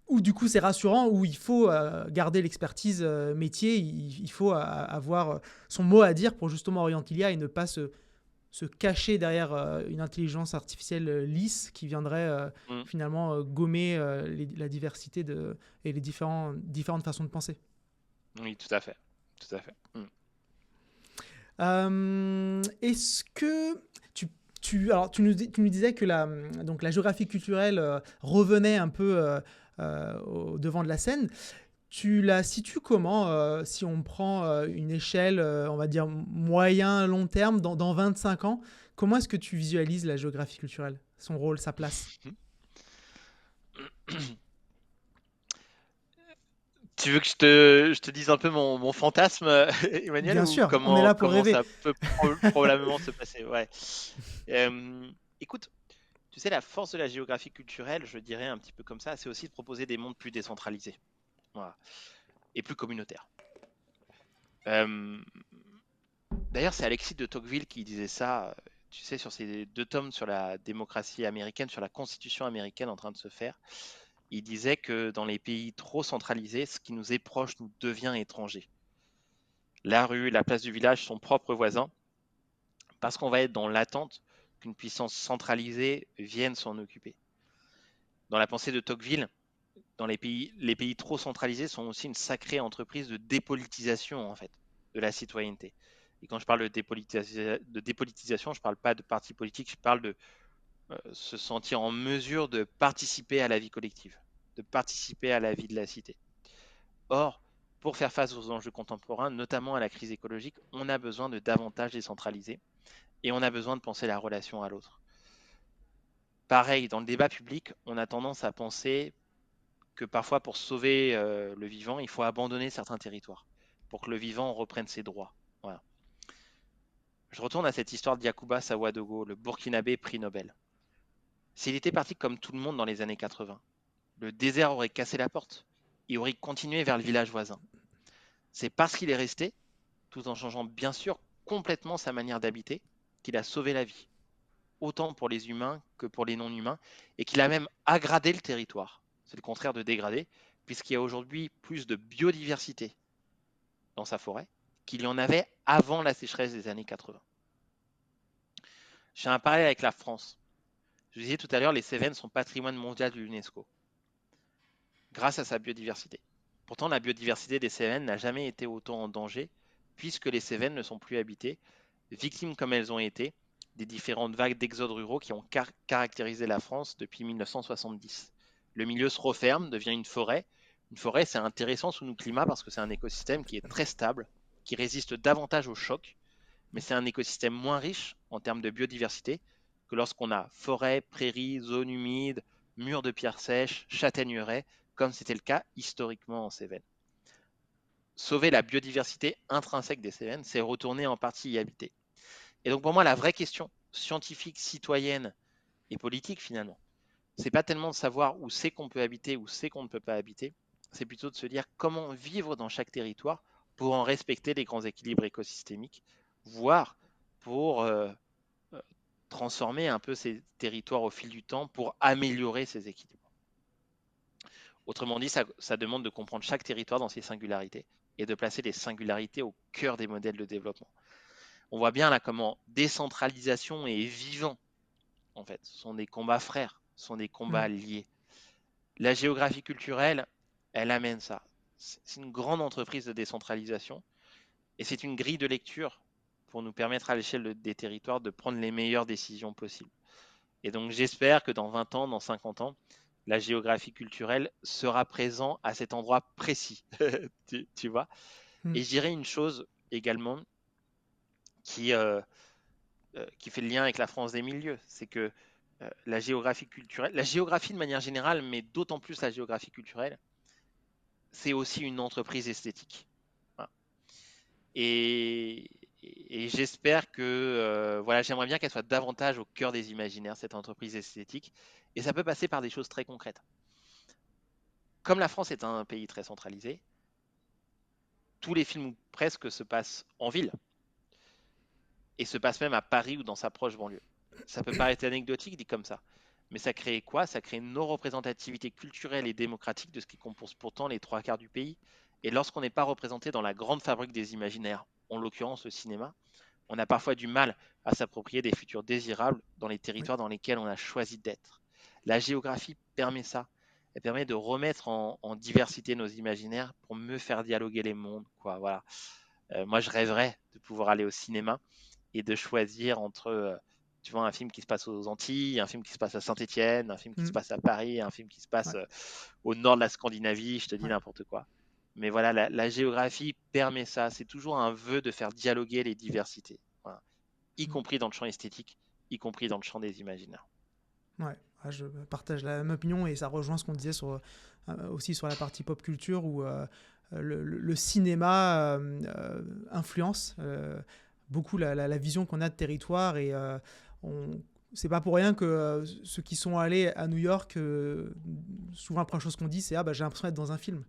où du coup c'est rassurant, où il faut garder l'expertise métier, il faut avoir son mot à dire pour justement orienter l'IA et ne pas se cacher derrière une intelligence artificielle lisse qui viendrait
mm.
finalement gommer la diversité et les différentes façons de penser.
Oui, tout à fait. Tout à fait. Mm.
Est-ce que alors tu nous disais que donc la géographie culturelle revenait un peu au devant de la scène. Tu la situes comment si on prend une échelle, on va dire moyen-long terme, dans 25 ans? Comment est-ce que tu visualises la géographie culturelle, son rôle, sa place?
Tu veux que je te dise un peu mon fantasme, Emmanuel,
Bien
ou
sûr, on est là pour
comment
rêver.
ça peut probablement se passer? Ouais. Euh, Écoute, tu sais, la force de la géographie culturelle, je dirais un petit peu comme ça, c'est aussi de proposer des mondes plus décentralisés, voilà, et plus communautaires. Euh, D'ailleurs, c'est Alexis de Tocqueville qui disait ça, tu sais, sur ses 2 tomes sur la démocratie américaine, sur la constitution américaine en train de se faire. Il disait que dans les pays trop centralisés, ce qui nous est proche nous devient étranger. La rue, la place du village, son propre voisin, parce qu'on va être dans l'attente qu'une puissance centralisée vienne s'en occuper. Dans la pensée de Tocqueville, dans les pays trop centralisés sont aussi une sacrée entreprise de dépolitisation en fait de la citoyenneté. Et quand je parle de dépolitisation, je ne parle pas de parti politique, je parle de se sentir en mesure de participer à la vie collective, de participer à la vie de la cité. Or, pour faire face aux enjeux contemporains, notamment à la crise écologique, on a besoin de davantage décentraliser et on a besoin de penser la relation à l'autre. Pareil, dans le débat public, on a tendance à penser que parfois pour sauver le vivant, il faut abandonner certains territoires pour que le vivant reprenne ses droits. Voilà. Je retourne à cette histoire d'Yacouba Sawadogo, le Burkinabé prix Nobel. S'il était parti comme tout le monde dans les années 80, le désert aurait cassé la porte et aurait continué vers le village voisin. C'est parce qu'il est resté, tout en changeant bien sûr complètement sa manière d'habiter, qu'il a sauvé la vie, autant pour les humains que pour les non-humains, et qu'il a même agrandé le territoire. C'est le contraire de dégrader, puisqu'il y a aujourd'hui plus de biodiversité dans sa forêt qu'il y en avait avant la sécheresse des années 80. Je fais un parallèle avec la France. Je disais tout à l'heure, les Cévennes sont patrimoine mondial de l'UNESCO, grâce à sa biodiversité. Pourtant, la biodiversité des Cévennes n'a jamais été autant en danger, puisque les Cévennes ne sont plus habitées, victimes comme elles ont été des différentes vagues d'exodes ruraux qui ont caractérisé la France depuis 1970. Le milieu se referme, devient une forêt. Une forêt, c'est intéressant sous nos climats parce que c'est un écosystème qui est très stable, qui résiste davantage aux chocs, mais c'est un écosystème moins riche en termes de biodiversité que lorsqu'on a forêt, prairies, zones humides, murs de pierres sèches, châtaigneraies, comme c'était le cas historiquement en Cévennes. Sauver la biodiversité intrinsèque des Cévennes, c'est retourner en partie y habiter. Et donc pour moi, la vraie question scientifique, citoyenne et politique finalement, c'est pas tellement de savoir où c'est qu'on peut habiter, où c'est qu'on ne peut pas habiter, c'est plutôt de se dire comment vivre dans chaque territoire pour en respecter les grands équilibres écosystémiques, voire pour transformer un peu ces territoires au fil du temps pour améliorer ces équilibres. Autrement dit, ça demande de comprendre chaque territoire dans ses singularités et de placer les singularités au cœur des modèles de développement. On voit bien là comment décentralisation et vivant, en fait, ce sont des combats frères, ce sont des combats
Mm.
liés. La géographie culturelle, elle amène ça. C'est une grande entreprise de décentralisation et c'est une grille de lecture pour nous permettre à l'échelle des territoires de prendre les meilleures décisions possibles. Et donc j'espère que dans 20 ans, dans 50 ans, la géographie culturelle sera présente à cet endroit précis, tu vois.
Mm.
Et je dirais une chose également qui fait le lien avec la France des milieux, c'est que la géographie culturelle, la géographie de manière générale, mais d'autant plus la géographie culturelle, c'est aussi une entreprise esthétique. Voilà. Et, et j'espère que, voilà, j'aimerais bien qu'elle soit davantage au cœur des imaginaires, cette entreprise esthétique. Et ça peut passer par des choses très concrètes. Comme la France est un pays très centralisé, tous les films ou presque se passent en ville et se passent même à Paris ou dans sa proche banlieue. Ça peut paraître anecdotique dit comme ça, mais ça crée quoi? Ça crée une non-représentativité culturelle et démocratique de ce qui compose pourtant les 3 quarts du pays. Et lorsqu'on n'est pas représenté dans la grande fabrique des imaginaires, en l'occurrence le cinéma, on a parfois du mal à s'approprier des futurs désirables dans les
Oui.
territoires dans lesquels on a choisi d'être. La géographie permet ça. Elle permet de remettre en diversité nos imaginaires pour mieux faire dialoguer les mondes, quoi. Voilà. Moi, je rêverais de pouvoir aller au cinéma et de choisir entre, tu vois, un film qui se passe aux Antilles, un film qui se passe à Saint-Étienne, un film qui se
Mm.
passe à Paris, un film qui se passe
Ouais.
au nord de la Scandinavie, je te dis
Ouais.
n'importe quoi. Mais voilà, la géographie permet ça. C'est toujours un vœu de faire dialoguer les diversités, voilà. Y compris dans le champ esthétique, y compris dans le champ des imaginaires.
Ouais, je partage la même opinion et ça rejoint ce qu'on disait aussi sur la partie pop culture où le cinéma influence beaucoup la vision qu'on a de territoire et c'est pas pour rien que ceux qui sont allés à New York, souvent la première chose qu'on dit c'est j'ai l'impression d'être dans un film.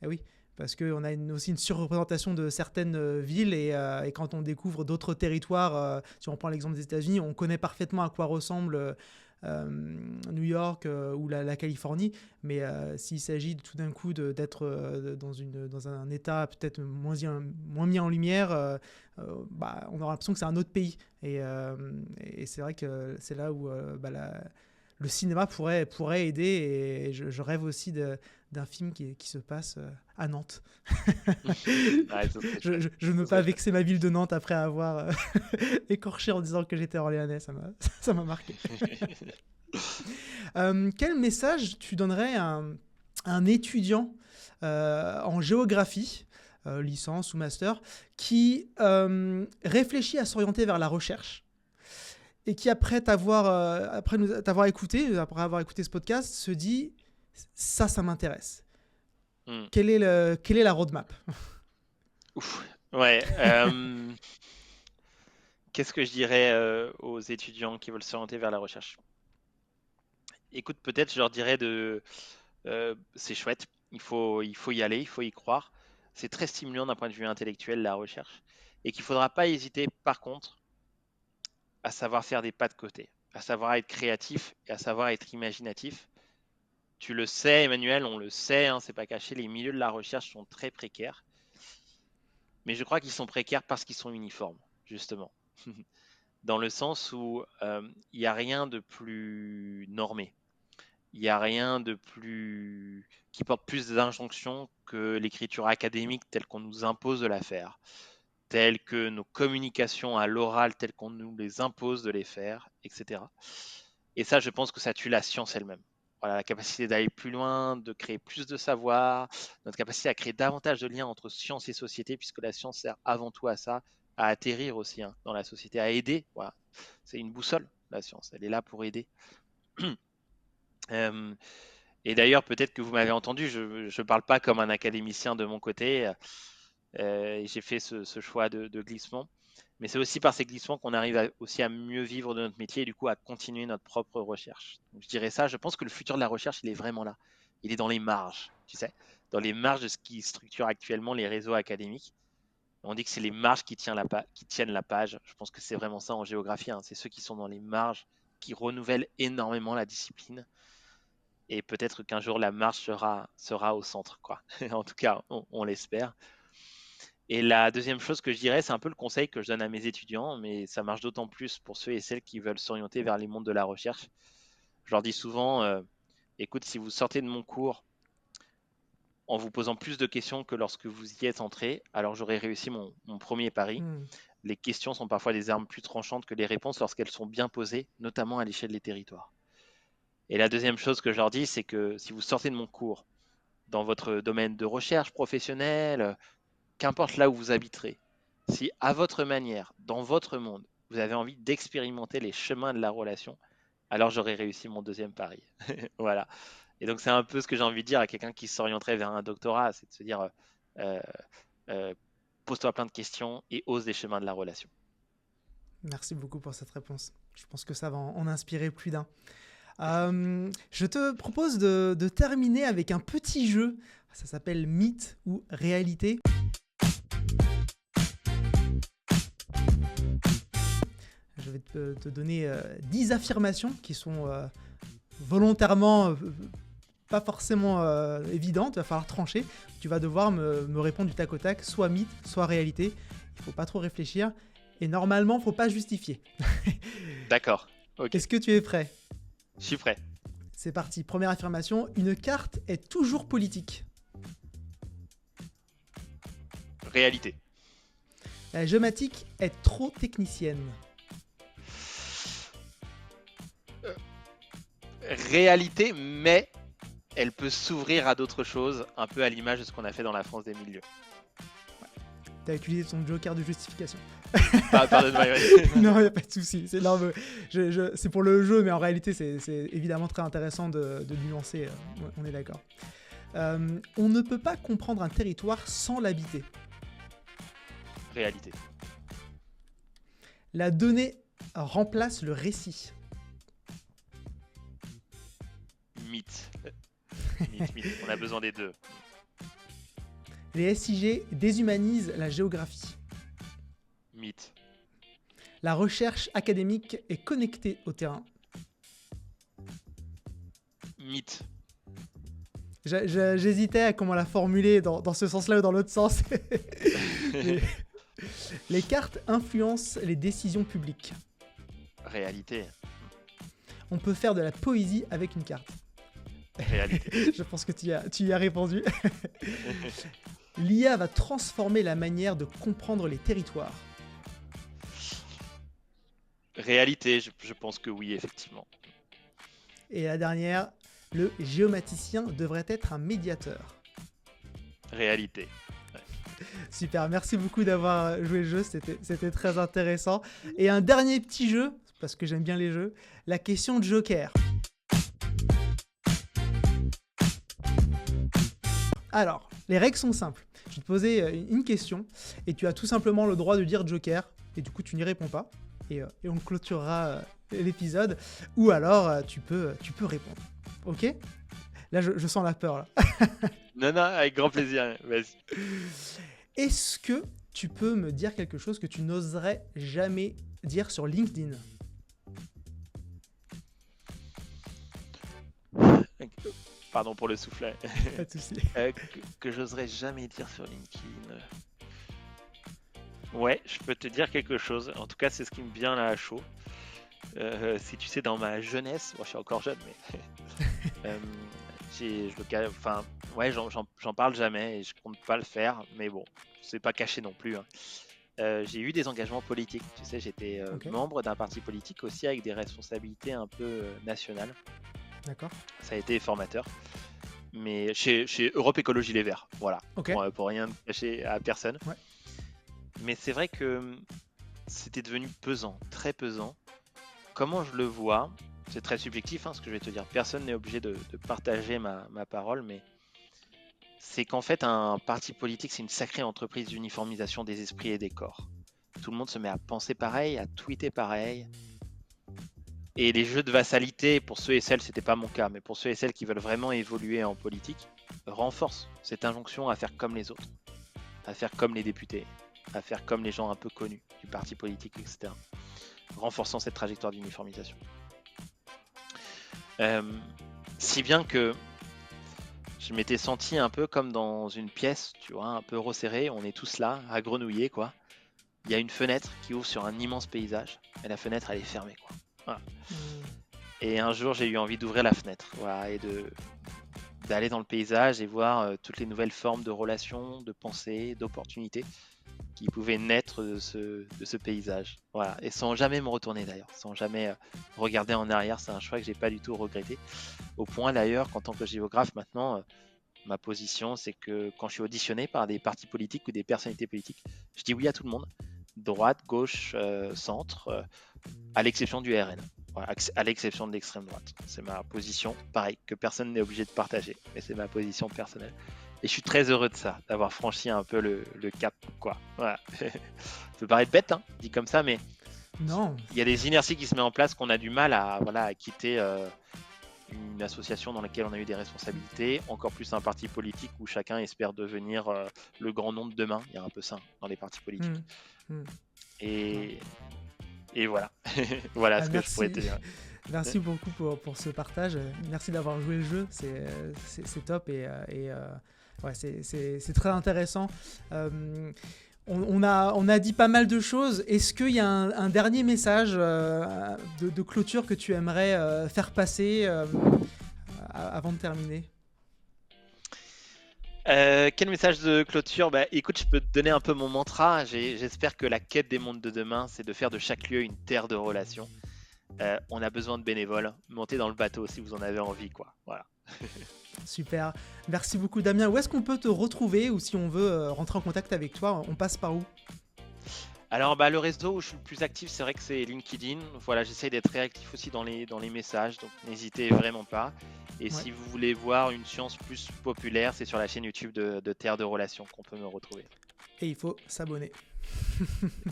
Eh oui, parce qu'on a aussi une surreprésentation de certaines villes et quand on découvre d'autres territoires, si on prend l'exemple des États-Unis, on connaît parfaitement à quoi ressemble New York ou la Californie, mais s'il s'agit tout d'un coup d'être dans un état peut-être moins mis en lumière, on aura l'impression que c'est un autre pays. Et c'est vrai que c'est là où le cinéma pourrait aider et je rêve aussi d'un film qui se passe à Nantes.
Ouais,
je ne veux pas vexer ma ville de Nantes après avoir écorché en disant que j'étais orléanais, ça m'a marqué. Quel message tu donnerais à un étudiant en géographie, licence ou master, qui réfléchit à s'orienter vers la recherche et qui après avoir écouté ce podcast se dit ça m'intéresse. Quelle est la roadmap?
Ouf. Ouais. Qu'est-ce que je dirais aux étudiants qui veulent s'orienter vers la recherche? Écoute, peut-être je leur dirais c'est chouette, il faut y aller, il faut y croire. C'est très stimulant d'un point de vue intellectuel, la recherche, et qu'il ne faudra pas hésiter, par contre, à savoir faire des pas de côté, à savoir être créatif et à savoir être imaginatif. Tu le sais, Emmanuel, on le sait, hein, c'est pas caché, les milieux de la recherche sont très précaires. Mais je crois qu'ils sont précaires parce qu'ils sont uniformes, justement. Dans le sens où il n'y a rien de plus normé. Il n'y a rien de plus qui porte plus d'injonctions que l'écriture académique telle qu'on nous impose de la faire, telle que nos communications à l'oral telles qu'on nous les impose de les faire, etc. Et ça, je pense que ça tue la science elle-même. Voilà, la capacité d'aller plus loin, de créer plus de savoir, notre capacité à créer davantage de liens entre science et société, puisque la science sert avant tout à ça, à atterrir aussi dans la société, à aider. Voilà. C'est une boussole, la science. Elle est là pour aider. Et d'ailleurs, peut-être que vous m'avez entendu, je ne parle pas comme un académicien de mon côté. J'ai fait ce choix de glissement. Mais c'est aussi par ces glissements qu'on arrive aussi à mieux vivre de notre métier et du coup à continuer notre propre recherche. Donc, je dirais ça, je pense que le futur de la recherche, il est vraiment là. Il est dans les marges, tu sais, dans les marges de ce qui structure actuellement les réseaux académiques. On dit que c'est les marges qui tiennent la page. Je pense que c'est vraiment ça en géographie, hein. C'est ceux qui sont dans les marges qui renouvellent énormément la discipline. Et peut-être qu'un jour la marge sera au centre, quoi. En tout cas, on l'espère. Et la deuxième chose que je dirais, c'est un peu le conseil que je donne à mes étudiants, mais ça marche d'autant plus pour ceux et celles qui veulent s'orienter vers les mondes de la recherche. Je leur dis souvent, écoute, si vous sortez de mon cours en vous posant plus de questions que lorsque vous y êtes entré, alors j'aurai réussi mon premier pari. Les questions sont parfois des armes plus tranchantes que les réponses lorsqu'elles sont bien posées, notamment à l'échelle des territoires. Et la deuxième chose que je leur dis, c'est que si vous sortez de mon cours dans votre domaine de recherche professionnelle, qu'importe là où vous habiterez, si à votre manière, dans votre monde, vous avez envie d'expérimenter les chemins de la relation, alors j'aurai réussi mon deuxième pari. Voilà. Et donc c'est un peu ce que j'ai envie de dire à quelqu'un qui s'orienterait vers un doctorat, c'est de se dire pose-toi plein de questions et ose des chemins de la relation.
Merci beaucoup pour cette réponse. Je pense que ça va en inspirer plus d'un. Je te propose de terminer avec un petit jeu. Ça s'appelle Mythe ou Réalité. Je vais te donner 10 affirmations qui sont volontairement pas forcément évidentes. Il va falloir trancher. Tu vas devoir me répondre du tac au tac, soit mythe, soit réalité. Il ne faut pas trop réfléchir. Et normalement, il ne faut pas justifier.
D'accord. Okay.
Est-ce que tu es prêt ?
Je suis prêt.
C'est parti. Première affirmation. Une carte est toujours politique.
Réalité.
La géomatique est trop technicienne.
Réalité, mais elle peut s'ouvrir à d'autres choses, un peu à l'image de ce qu'on a fait dans la France des milieux.
T'as utilisé ton joker de justification.
Pardonne-moi.
Non, il n'y a pas de souci. C'est pour le jeu, mais en réalité, c'est évidemment très intéressant de nuancer. On est d'accord. On ne peut pas comprendre un territoire sans l'habiter.
Réalité.
La donnée remplace le récit.
Mythe. Mythe. On a besoin des deux.
Les SIG déshumanisent la géographie.
Mythe.
La recherche académique est connectée au terrain.
Mythe.
J'hésitais à comment la formuler dans ce sens-là ou dans l'autre sens. Les cartes influencent les décisions publiques.
Réalité.
On peut faire de la poésie avec une carte.
Réalité.
Je pense que tu y as répondu. L'IA va transformer la manière de comprendre les territoires.
Réalité, je pense que oui, effectivement.
Et la dernière, le géomaticien devrait être un médiateur.
Réalité.
Super, merci beaucoup d'avoir joué le jeu, c'était très intéressant. Et un dernier petit jeu, parce que j'aime bien les jeux, la question de Joker. Alors, les règles sont simples. Je vais te poser une question et tu as tout simplement le droit de dire Joker et du coup tu n'y réponds pas et on clôturera l'épisode ou alors tu peux répondre. Ok ? Là je sens la peur là.
Non, avec grand plaisir. Vas-y.
Est-ce que tu peux me dire quelque chose que tu n'oserais jamais dire sur LinkedIn ?
Pardon pour le soufflet.
Pas de souci.
Que j'oserais jamais dire sur LinkedIn. Ouais, je peux te dire quelque chose. En tout cas, c'est ce qui me vient là à chaud. Si tu sais, dans ma jeunesse, moi je suis encore jeune, mais j'en parle jamais et je compte pas le faire. Mais bon, c'est pas caché non plus. Hein. J'ai eu des engagements politiques. Tu sais, j'étais membre d'un parti politique aussi avec des responsabilités un peu nationales.
D'accord.
Ça a été formateur. Mais chez Europe Écologie Les Verts, voilà.
Okay.
Pour rien cacher à personne.
Ouais.
Mais c'est vrai que c'était devenu pesant, très pesant. Comment je le vois, c'est très subjectif, ce que je vais te dire. Personne n'est obligé de partager ma parole, mais c'est qu'en fait, un parti politique, c'est une sacrée entreprise d'uniformisation des esprits et des corps. Tout le monde se met à penser pareil, à tweeter pareil. Et les jeux de vassalité, pour ceux et celles, c'était pas mon cas, mais pour ceux et celles qui veulent vraiment évoluer en politique, renforcent cette injonction à faire comme les autres, à faire comme les députés, à faire comme les gens un peu connus du parti politique, etc. Renforçant cette trajectoire d'uniformisation. Si bien que je m'étais senti un peu comme dans une pièce, tu vois, un peu resserré, on est tous là, à grenouiller, quoi. Il y a une fenêtre qui ouvre sur un immense paysage, et la fenêtre, elle est fermée, quoi. Voilà. Et un jour, j'ai eu envie d'ouvrir la fenêtre, voilà, et d'aller dans le paysage et voir toutes les nouvelles formes de relations, de pensées, d'opportunités qui pouvaient naître de ce paysage. Voilà. Et sans jamais me retourner d'ailleurs, sans jamais regarder en arrière, c'est un choix que j'ai pas du tout regretté. Au point d'ailleurs qu'en tant que géographe maintenant, ma position, c'est que quand je suis auditionné par des partis politiques ou des personnalités politiques, je dis oui à tout le monde, droite, gauche, centre, à l'exception du RN. Voilà, à l'exception de l'extrême droite. C'est ma position, pareil, que personne n'est obligé de partager, mais c'est ma position personnelle. Et je suis très heureux de ça, d'avoir franchi un peu le cap, quoi. Voilà. Ça peut paraître bête, dit comme ça, mais
non.
Il y a des inerties qui se mettent en place qu'on a du mal à quitter une association dans laquelle on a eu des responsabilités, encore plus un parti politique où chacun espère devenir le grand nom de demain. Il y a un peu ça dans les partis politiques. Et voilà. Voilà ce que je pourrais te dire.
Merci beaucoup pour ce partage. Merci d'avoir joué le jeu. C'est top et ouais, c'est très intéressant. On a dit pas mal de choses. Est-ce qu'il y a un dernier message de clôture que tu aimerais faire passer avant de terminer ?
Quel message de clôture ? Écoute, je peux te donner un peu mon mantra. J'espère que la quête des mondes de demain, c'est de faire de chaque lieu une terre de relations. On a besoin de bénévoles. Montez dans le bateau si vous en avez envie, quoi. Voilà.
Super. Merci beaucoup, Damien. Où est-ce qu'on peut te retrouver ou si on veut rentrer en contact avec toi, on passe par où?
Alors, le réseau où je suis le plus actif, c'est vrai que c'est LinkedIn. Voilà, j'essaye d'être réactif aussi dans les messages, donc n'hésitez vraiment pas. Et
Ouais.
si vous voulez voir une science plus populaire, c'est sur la chaîne YouTube de Terre de Relations qu'on peut me retrouver.
Et il faut s'abonner.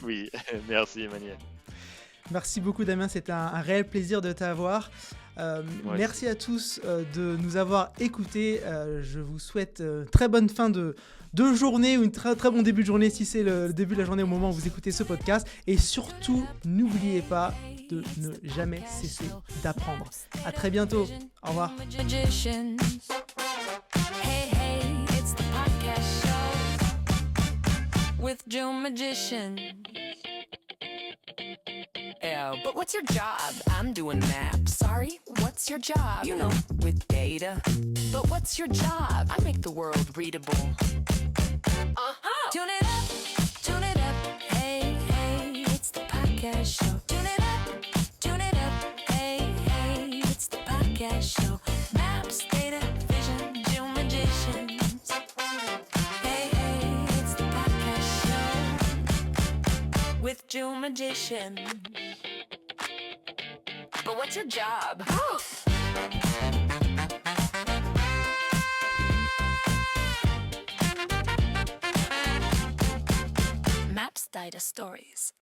Oui, merci Emmanuel.
Merci beaucoup, Damien. C'était un réel plaisir de t'avoir.
Moi
Merci à tous de nous avoir écoutés. Je vous souhaite très bonne fin de journée ou une très, très bon début de journée si c'est le début de la journée au moment où vous écoutez ce podcast. Et surtout, n'oubliez pas de ne jamais cesser d'apprendre. À très bientôt. Au revoir.
Magicians. Hey, hey, it's the podcast show with Joe Magician. Yeah, but what's your job? I'm doing math. Sorry, what's your job? You know, with data. But what's your job? I make the world readable. Tune it up, hey, hey, it's the podcast show. Tune it up, hey, hey, it's the podcast show. Maps, data, vision, Joe Magicians. Hey, hey, it's the podcast show with Joe Magician. But what's your job? Maps, data, stories.